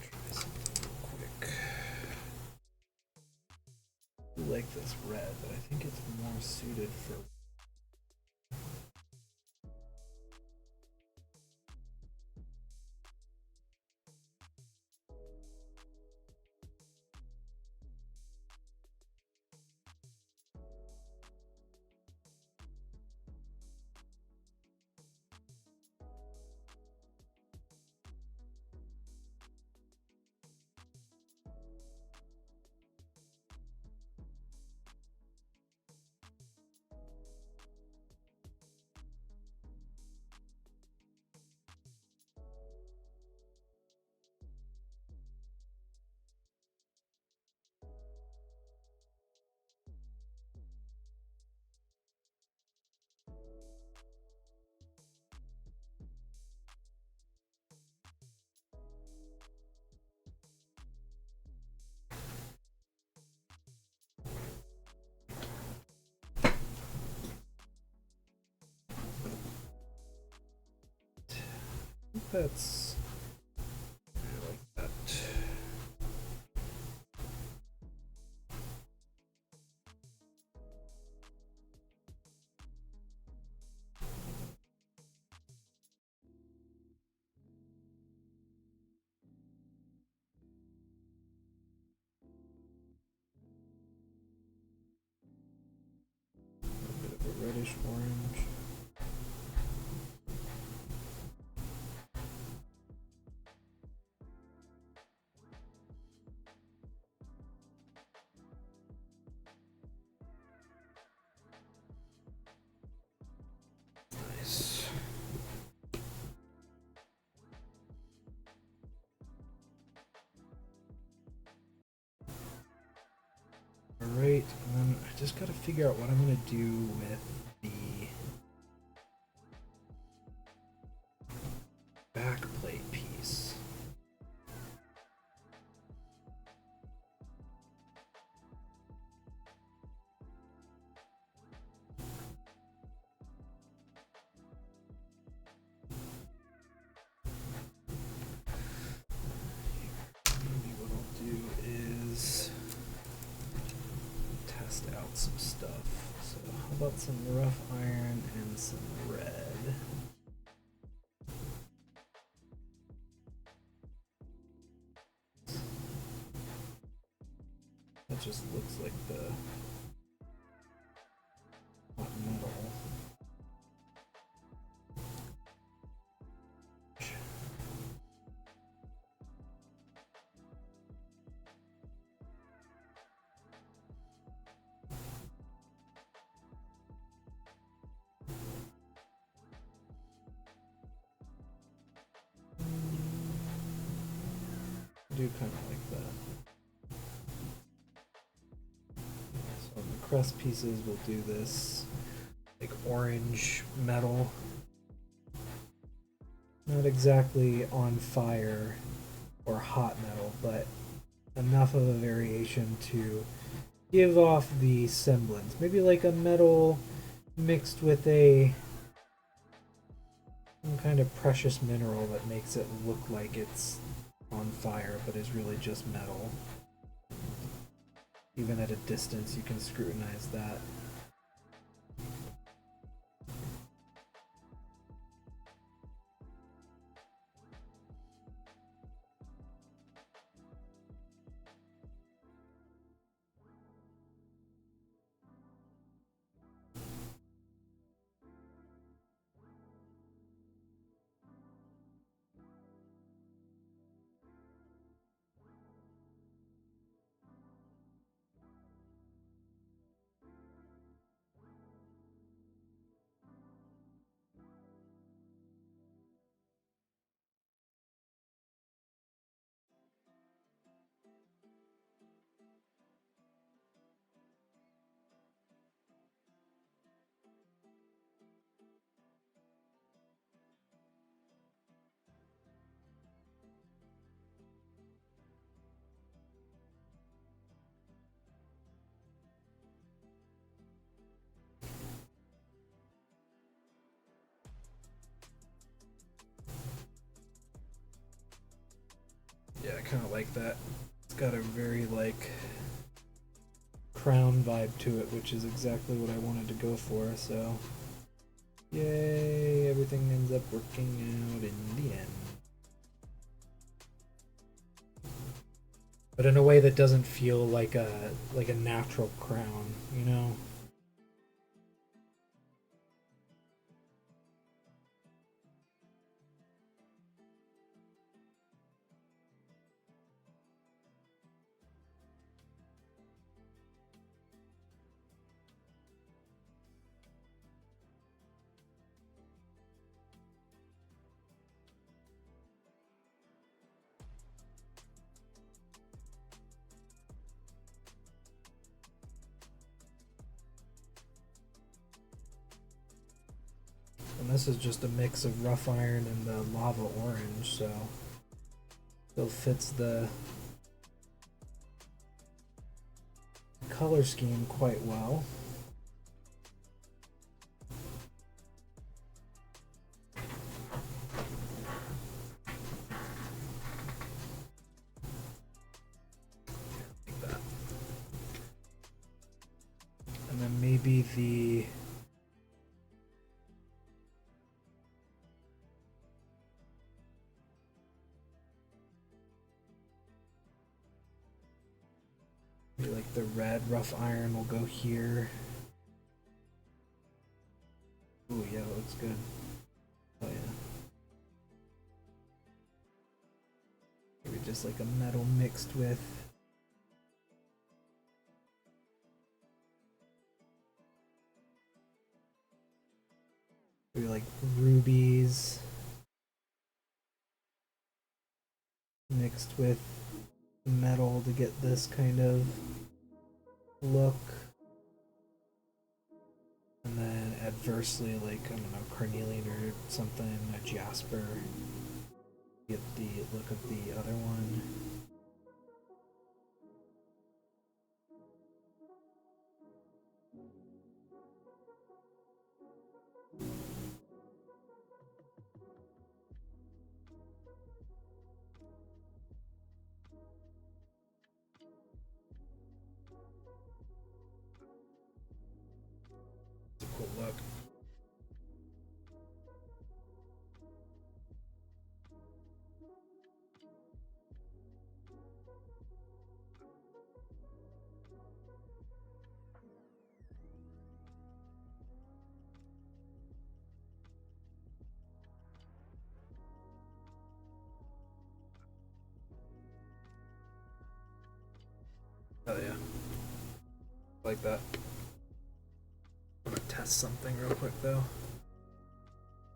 Try something real quick. I like this red, but I think it's more suited for that's I like that. A bit of a reddish orange. Nice. Alright, and then I just gotta figure out what I'm gonna do with the back plate piece. Maybe what I'll do is test out some stuff. So how about some rough iron and some red? That just looks like the hot metal. I do kind of like that. So on the crust pieces, we'll do this like orange metal. Not exactly on fire or hot metal, but enough of a variation to give off the semblance. Maybe like a metal mixed with some kind of precious mineral that makes it look like it's on fire, but is really just metal. Even at a distance, you can scrutinize that. Yeah, I kind of like that. It's got a very like crown vibe to it, which is exactly what I wanted to go for. So, yay! Everything ends up working out in the end. But in a way that doesn't feel like a natural crown, you know? And this is just a mix of rough iron and the lava orange, so still fits the color scheme quite well. And then maybe the maybe like the red rough iron will go here. Ooh, yeah, that looks good. Oh yeah. Maybe just like a metal mixed with maybe like rubies mixed with metal to get this kind of look. And then adversely, like, I don't know, carnelian or something, a jasper. Get the look of the other one. It's a cool look. Oh yeah. Like that. I'm gonna test something real quick though.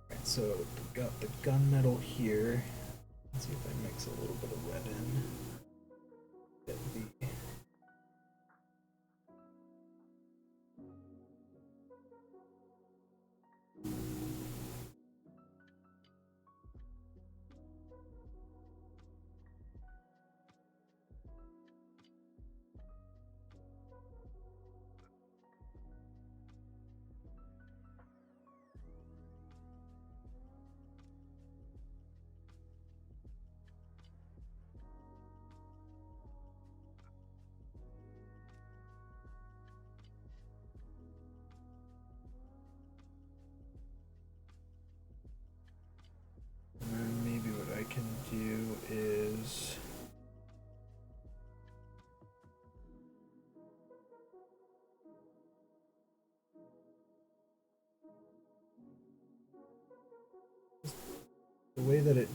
Alright, so we've got the gunmetal here. Let's see if I mix a little bit of red in. Get the and maybe what I can do is the way that it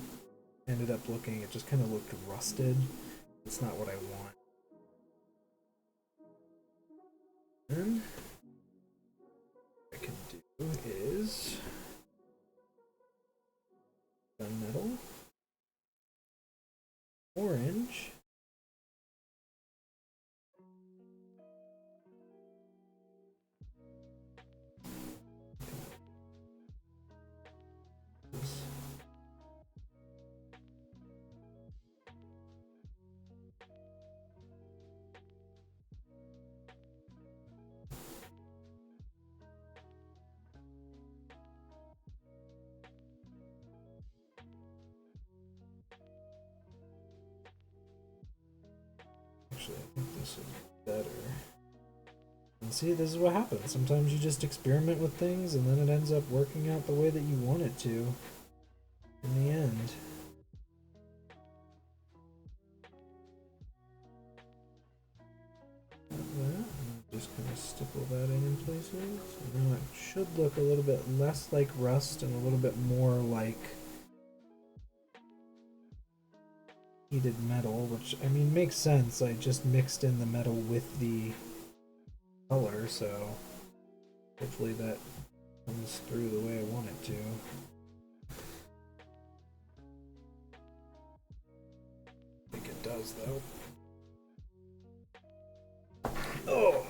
ended up looking, it just kind of looked rusted. It's not what I want. And what I can do is gunmetal, orange, actually I think this is better. And see, this is what happens. Sometimes you just experiment with things and then it ends up working out the way that you want it to in the end. Like that, and just kind of stipple that in places. And now it should look a little bit less like rust and a little bit more like heated metal, which I mean makes sense. I just mixed in the metal with the color, so hopefully that comes through the way I want it to. I think it does though. Oh!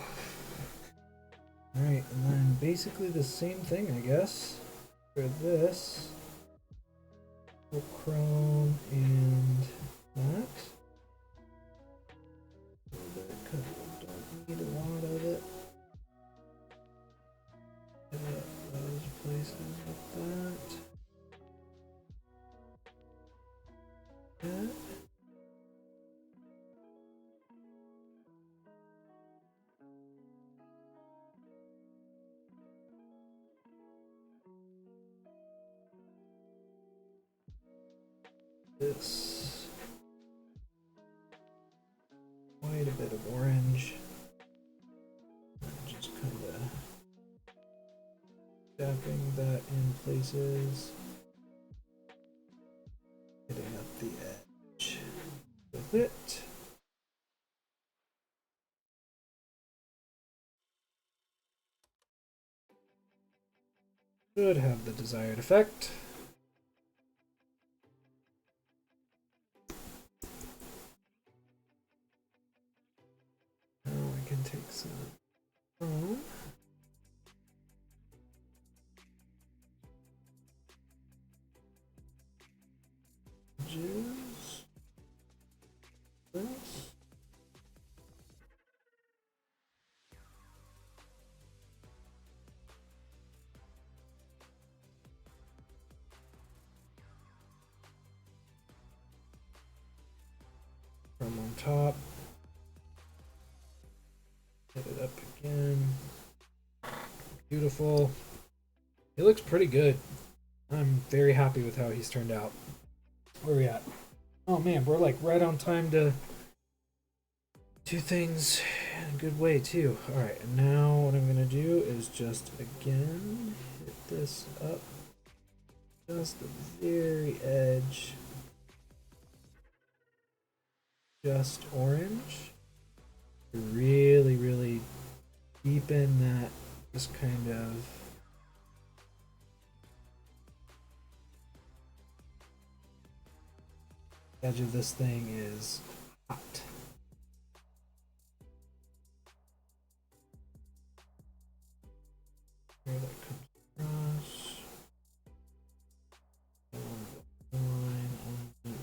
Alright, and then basically the same thing, I guess, for this. Chrome and that. A little bit, because we don't need a lot of it. Hit up those places with that. That. this quite a bit of orange. Just kind of dapping that in places. Hitting up the edge with it. Should have the desired effect. Now we can take some foam. Edges. This. From on top. Hit it up again. Beautiful. He looks pretty good. I'm very happy with how he's turned out. Where are we at? Oh man, we're like right on time to do things in a good way too. Alright, and now what I'm gonna do is just again hit this up just the very edge. Just orange. Really, really deepen that just kind of edge of this thing is hot. Where that comes across. Line on it.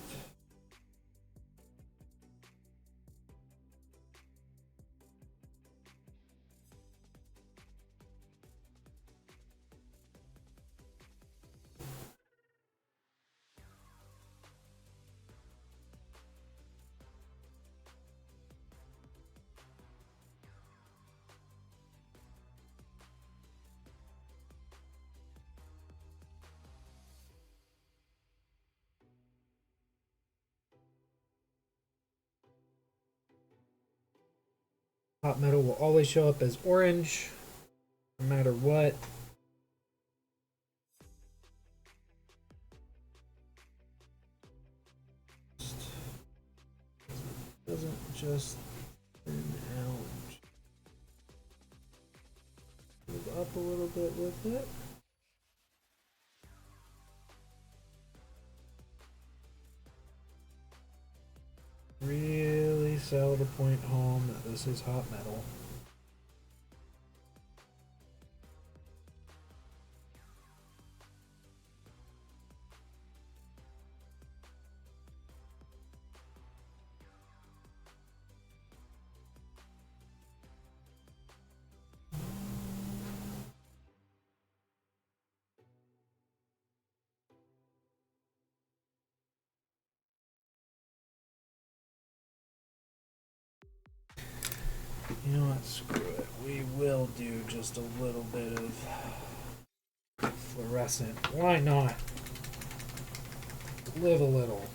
Hot metal will always show up as orange, no matter what. Doesn't just thin out. Move up a little bit with it. Really sell the point home that this is hot metal. You know what? Screw it. We will do just a little bit of fluorescent. Why not? Live a little.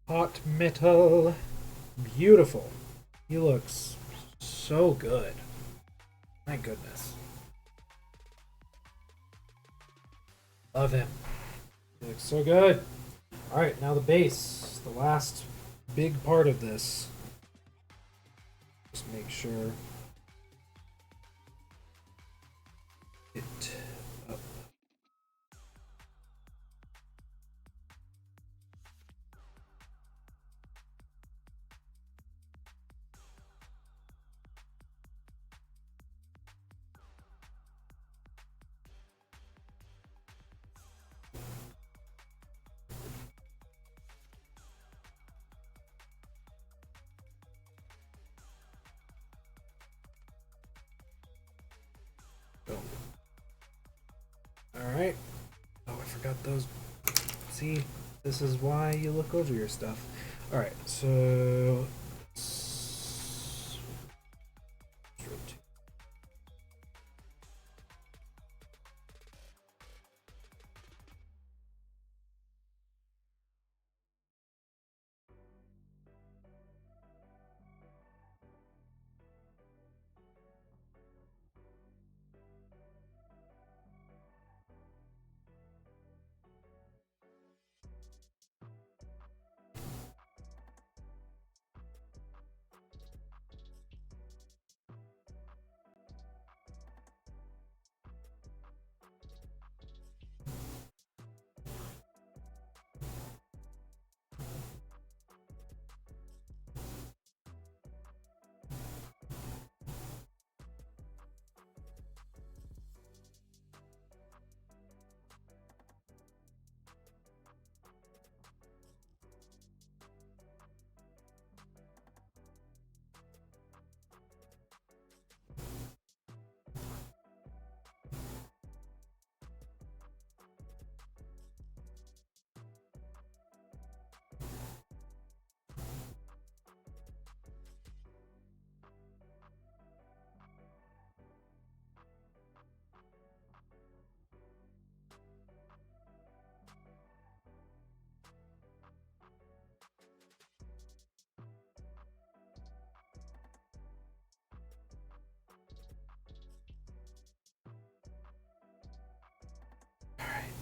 Hot metal. Beautiful. He looks so good. My goodness. Love him. He looks so good. Alright, now the base. The last big part of this. Just make sure it up. Boom. Alright. Oh, I forgot those. See, this is why you look over your stuff. Alright, so.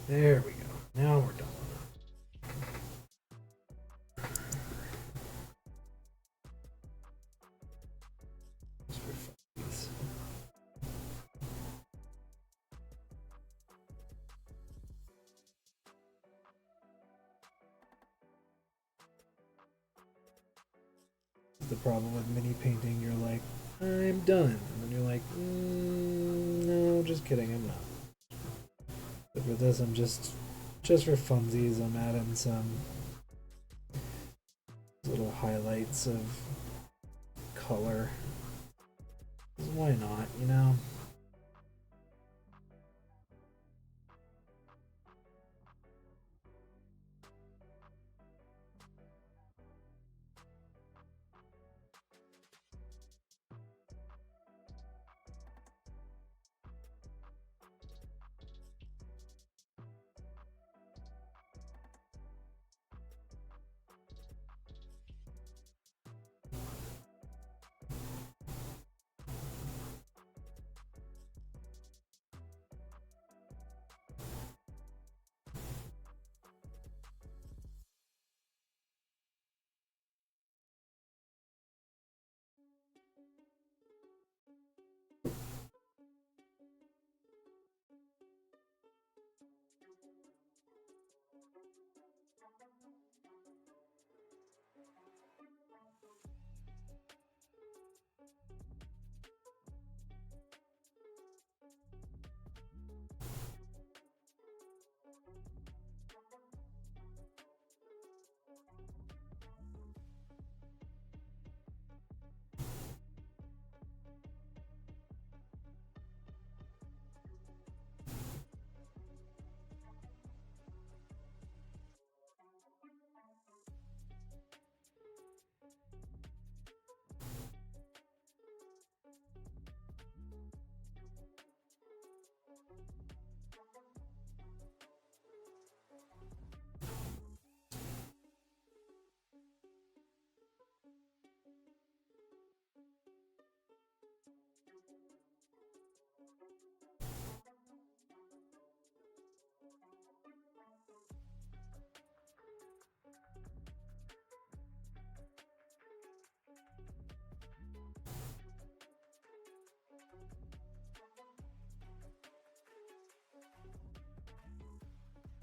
There we go. Now we're done. Just for funsies. The problem with mini painting, you're like, I'm done. And then you're like, no, just kidding, I'm not. But for this, I'm just for funsies, I'm adding some little highlights of color. 'Cause why not, you know?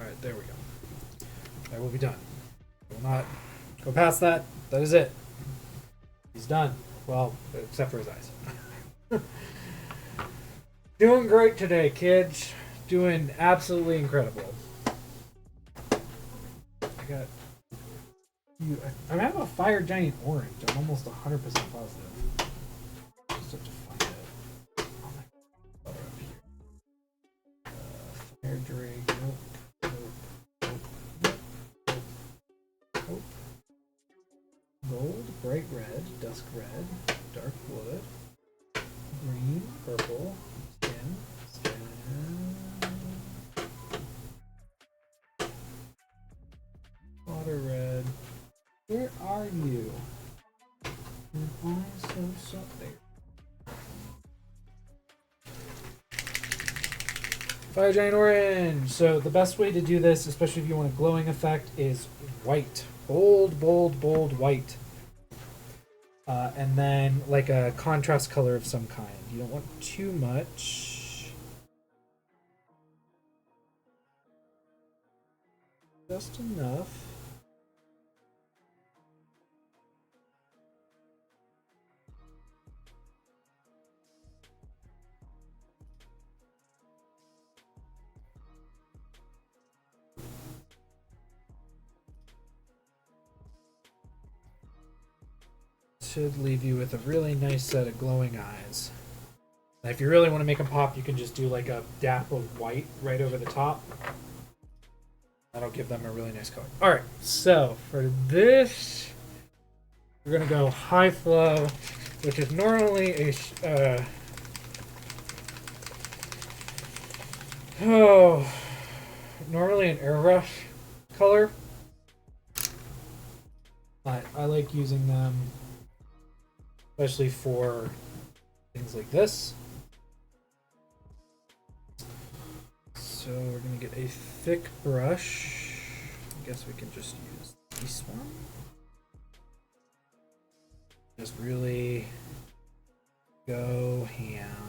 Alright, there we go. I will be done. I will not go past that. That is it. He's done. Well, except for his eyes. Doing great today, kids. Doing absolutely incredible. I have a fire giant orange. I'm almost 100% positive. Just have to find it. Oh my God, up here. Fire drake. Nope. Nope. Nope. Nope. Nope. Nope. Gold, bright red, dusk red, dark wood, green, purple, skin, water red. Where are you? Your eyes so shut there. Fire giant orange. So the best way to do this, especially if you want a glowing effect, is white. Bold, bold, bold white. And then like a contrast color of some kind. You don't want too much. Just enough. Should leave you with a really nice set of glowing eyes. And if you really want to make them pop, you can just do like a dap of white right over the top. That'll give them a really nice color. Alright, so for this, we're going to go high flow, which is normally a... normally an airbrush color. But I like using them especially for things like this. So we're gonna get a thick brush. I guess we can just use this one. Just really go ham.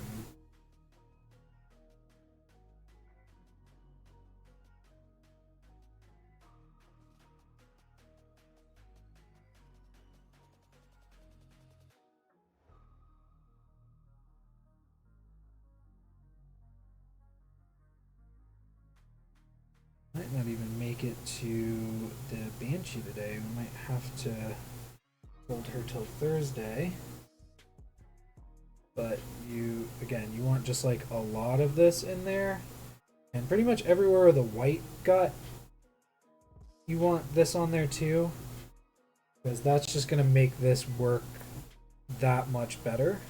Might not even make it to the Banshee today. We might have to hold her till Thursday. But you, again, you want just like a lot of this in there. And pretty much everywhere where the white got, you want this on there too. Because that's just going to make this work that much better.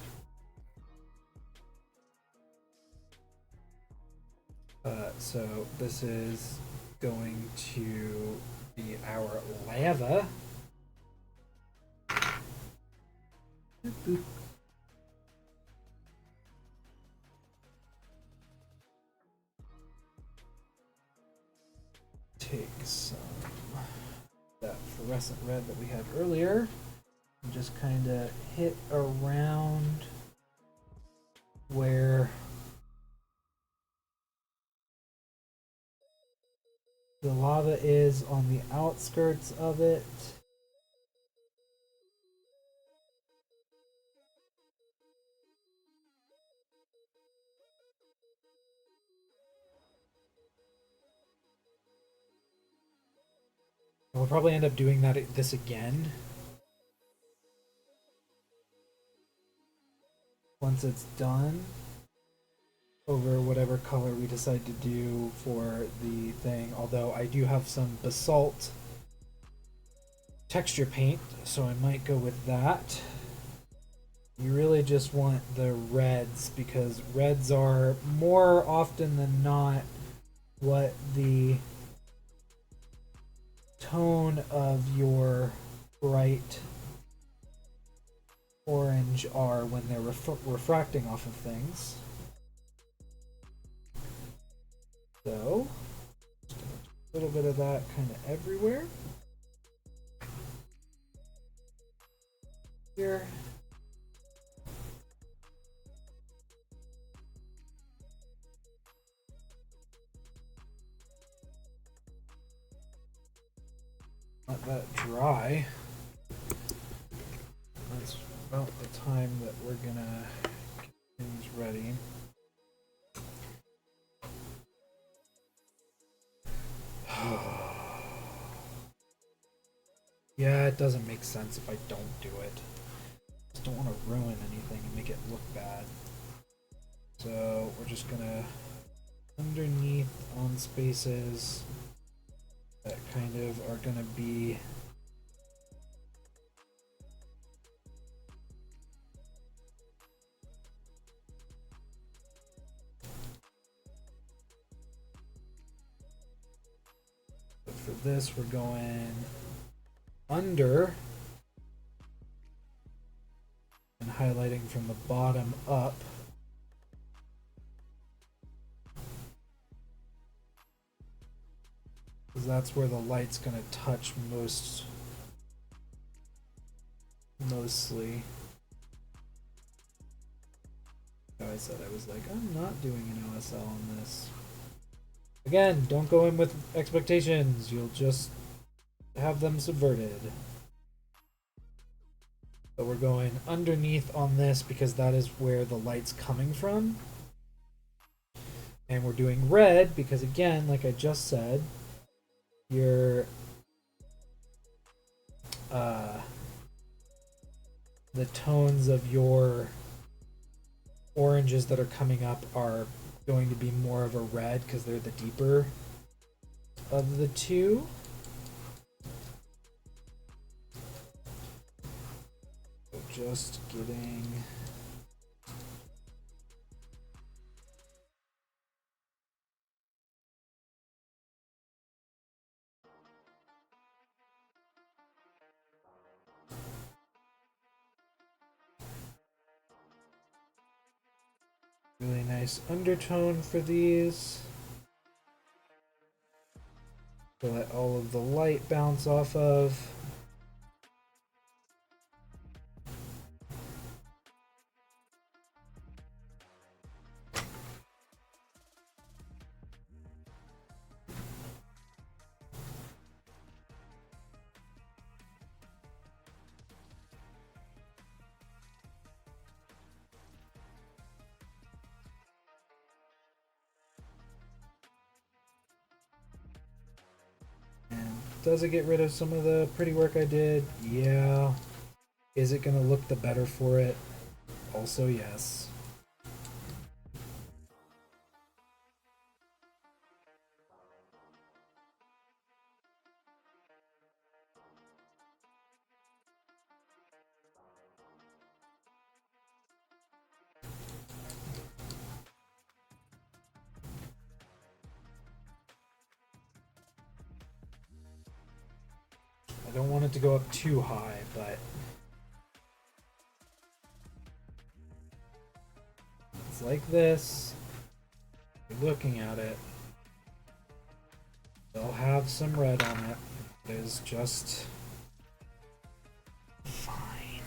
So this is going to be our lava. Take some of that fluorescent red that we had earlier and just kind of hit around where the lava is on the outskirts of it. We'll probably end up doing this again once it's done over whatever color we decide to do for the thing. Although I do have some basalt texture paint, so I might go with that. You really just want the reds because reds are more often than not what the tone of your bright orange are when they're refracting off of things. So, just a little bit of that kind of everywhere. Here. that dry, that's about the time that we're gonna get things ready. Yeah, it doesn't make sense if I don't do it. I just don't want to ruin anything and make it look bad. So we're just gonna underneath on spaces that kind of are gonna be but for this we're going under and highlighting from the bottom up. Because that's where the light's going to touch mostly. I said I was like, I'm not doing an OSL on this. Again, don't go in with expectations. You'll just have them subverted. But we're going underneath on this because that is where the light's coming from. And we're doing red because, again, like I just said, your the tones of your oranges that are coming up are going to be more of a red because they're the deeper of the two. So just getting really nice undertone for these. To let all of the light bounce off of. Does it get rid of some of the pretty work I did? Yeah. Is it going to look the better for it? Also, yes. I don't want it to go up too high, but it's like this. You're looking at it. They'll have some red on it. It is just fine.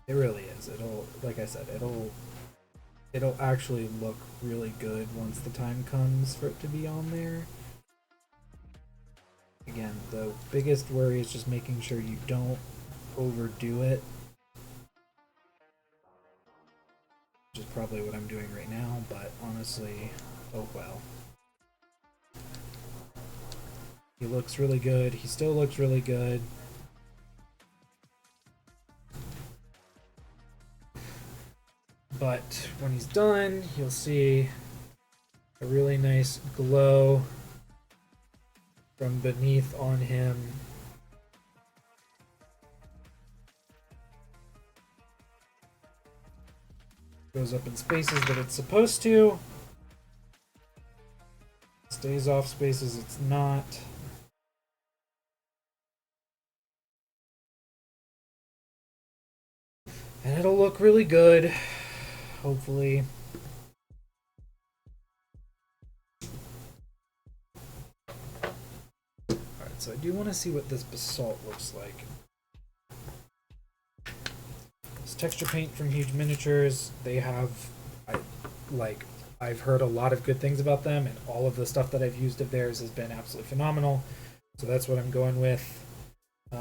It really is. It'll, like I said, it'll actually look really good once the time comes for it to be on there. Again, the biggest worry is just making sure you don't overdo it. Which is probably what I'm doing right now, but honestly, oh well. He looks really good. He still looks really good. But when he's done, you'll see a really nice glow from beneath on him. Goes up in spaces that it's supposed to. Stays off spaces it's not. And it'll look really good, hopefully. Alright, so I do want to see what this basalt looks like. This texture paint from Huge Miniatures, they have, I've heard a lot of good things about them, and all of the stuff that I've used of theirs has been absolutely phenomenal. So that's what I'm going with. You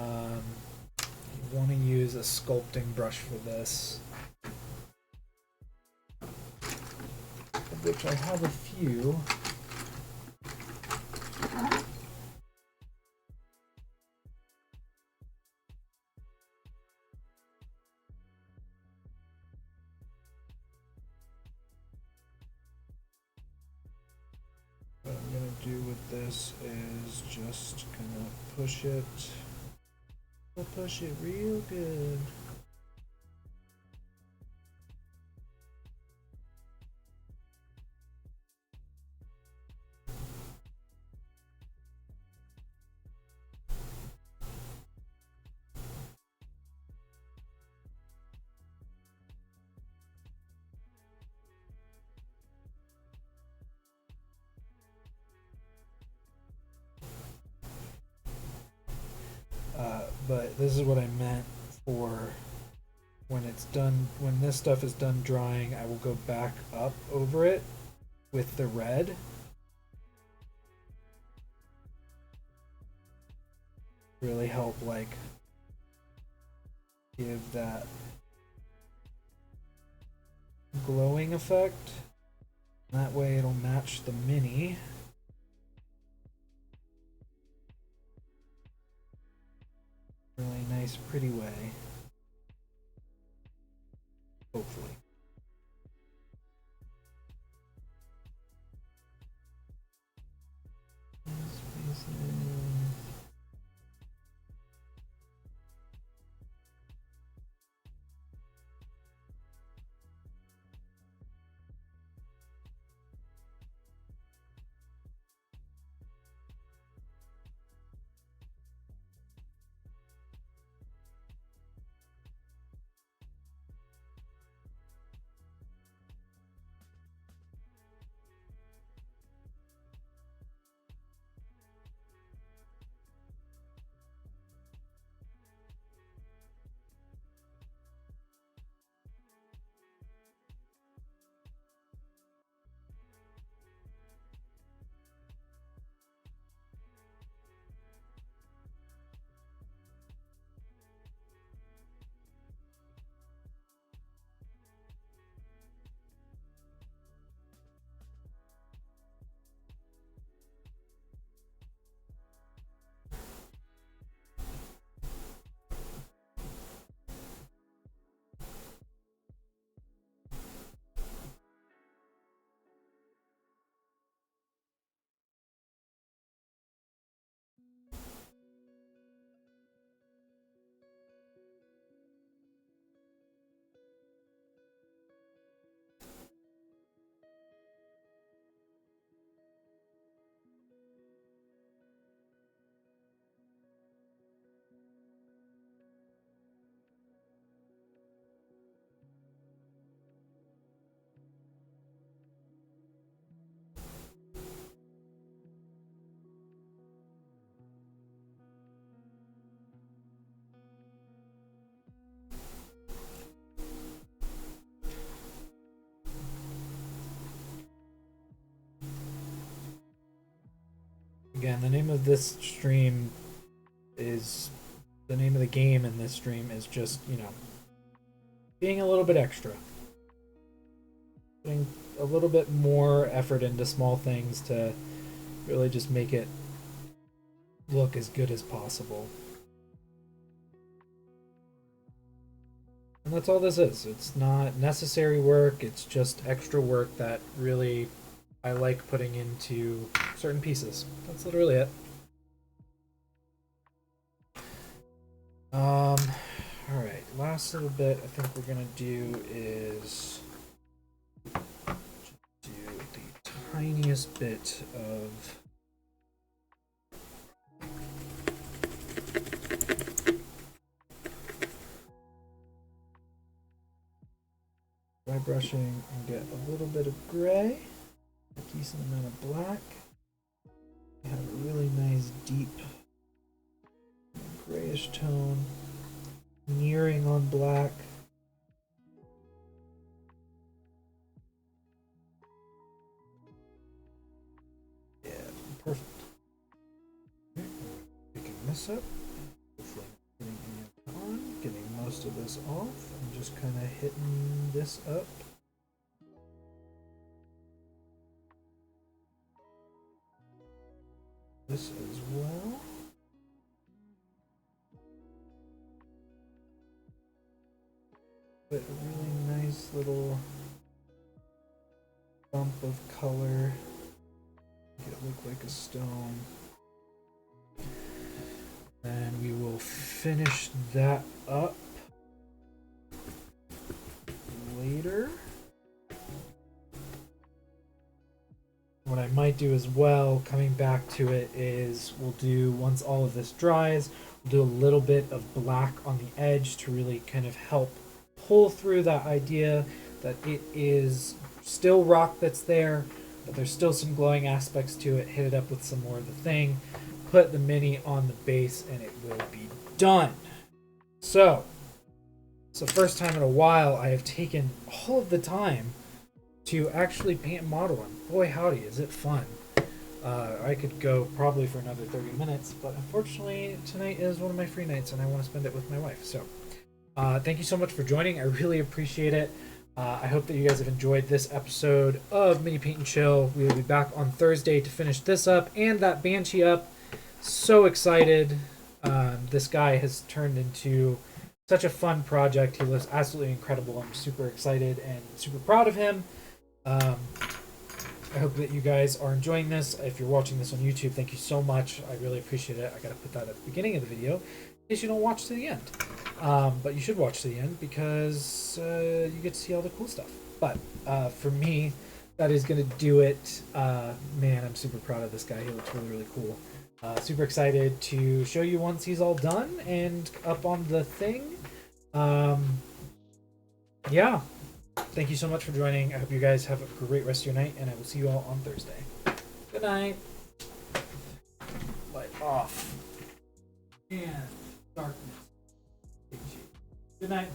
want to use a sculpting brush for this, of which I have a few. What I'm gonna do with this is just gonna push it. I'll push it real good. But this is what I meant for when it's done. When this stuff is done drying, I will go back up over it with the red. Really help like give that glowing effect. That way it'll match the mini. Really nice, pretty way. Hopefully. Again, the name of this stream is the name of the game in this stream is just, being a little bit extra. Putting a little bit more effort into small things to really just make it look as good as possible. And that's all this is. It's not necessary work, it's just extra work that really I like putting into certain pieces. That's literally it. Alright, last little bit I think we're gonna do is do the tiniest bit of dry brushing and get a little bit of gray, a decent amount of black. We have a really nice deep grayish tone, nearing on black. Yeah, perfect. this up. Hopefully not getting any of it on, getting most of this off, and just kind of hitting this up. This as well. But a really nice little bump of color. Make it look like a stone. And we will finish that up later. What I might do as well, coming back to it, is we'll do, once all of this dries, we'll do a little bit of black on the edge to really kind of help pull through that idea that it is still rock that's there, but there's still some glowing aspects to it. Hit it up with some more of the thing, put the mini on the base, and it will be done. So, it's the first time in a while I have taken all of the time to actually paint and model him. Boy howdy, is it fun. I could go probably for another 30 minutes, but unfortunately tonight is one of my free nights and I want to spend it with my wife. So thank you so much for joining. I really appreciate it. I hope that you guys have enjoyed this episode of Mini Paint and Chill. We will be back on Thursday to finish this up and that Banshee up. So excited. This guy has turned into such a fun project. He looks absolutely incredible. I'm super excited and super proud of him. I hope that you guys are enjoying this. If you're watching this on YouTube, thank you so much. I really appreciate it. I gotta put that at the beginning of the video in case you don't watch to the end. But you should watch to the end because you get to see all the cool stuff. But for me, that is gonna do it. Man, I'm super proud of this guy. He looks really, really cool. Super excited to show you once he's all done and up on the thing. Yeah. Thank you so much for joining. I hope you guys have a great rest of your night, and I will see you all on Thursday. Good night. Light off. And darkness. Good night.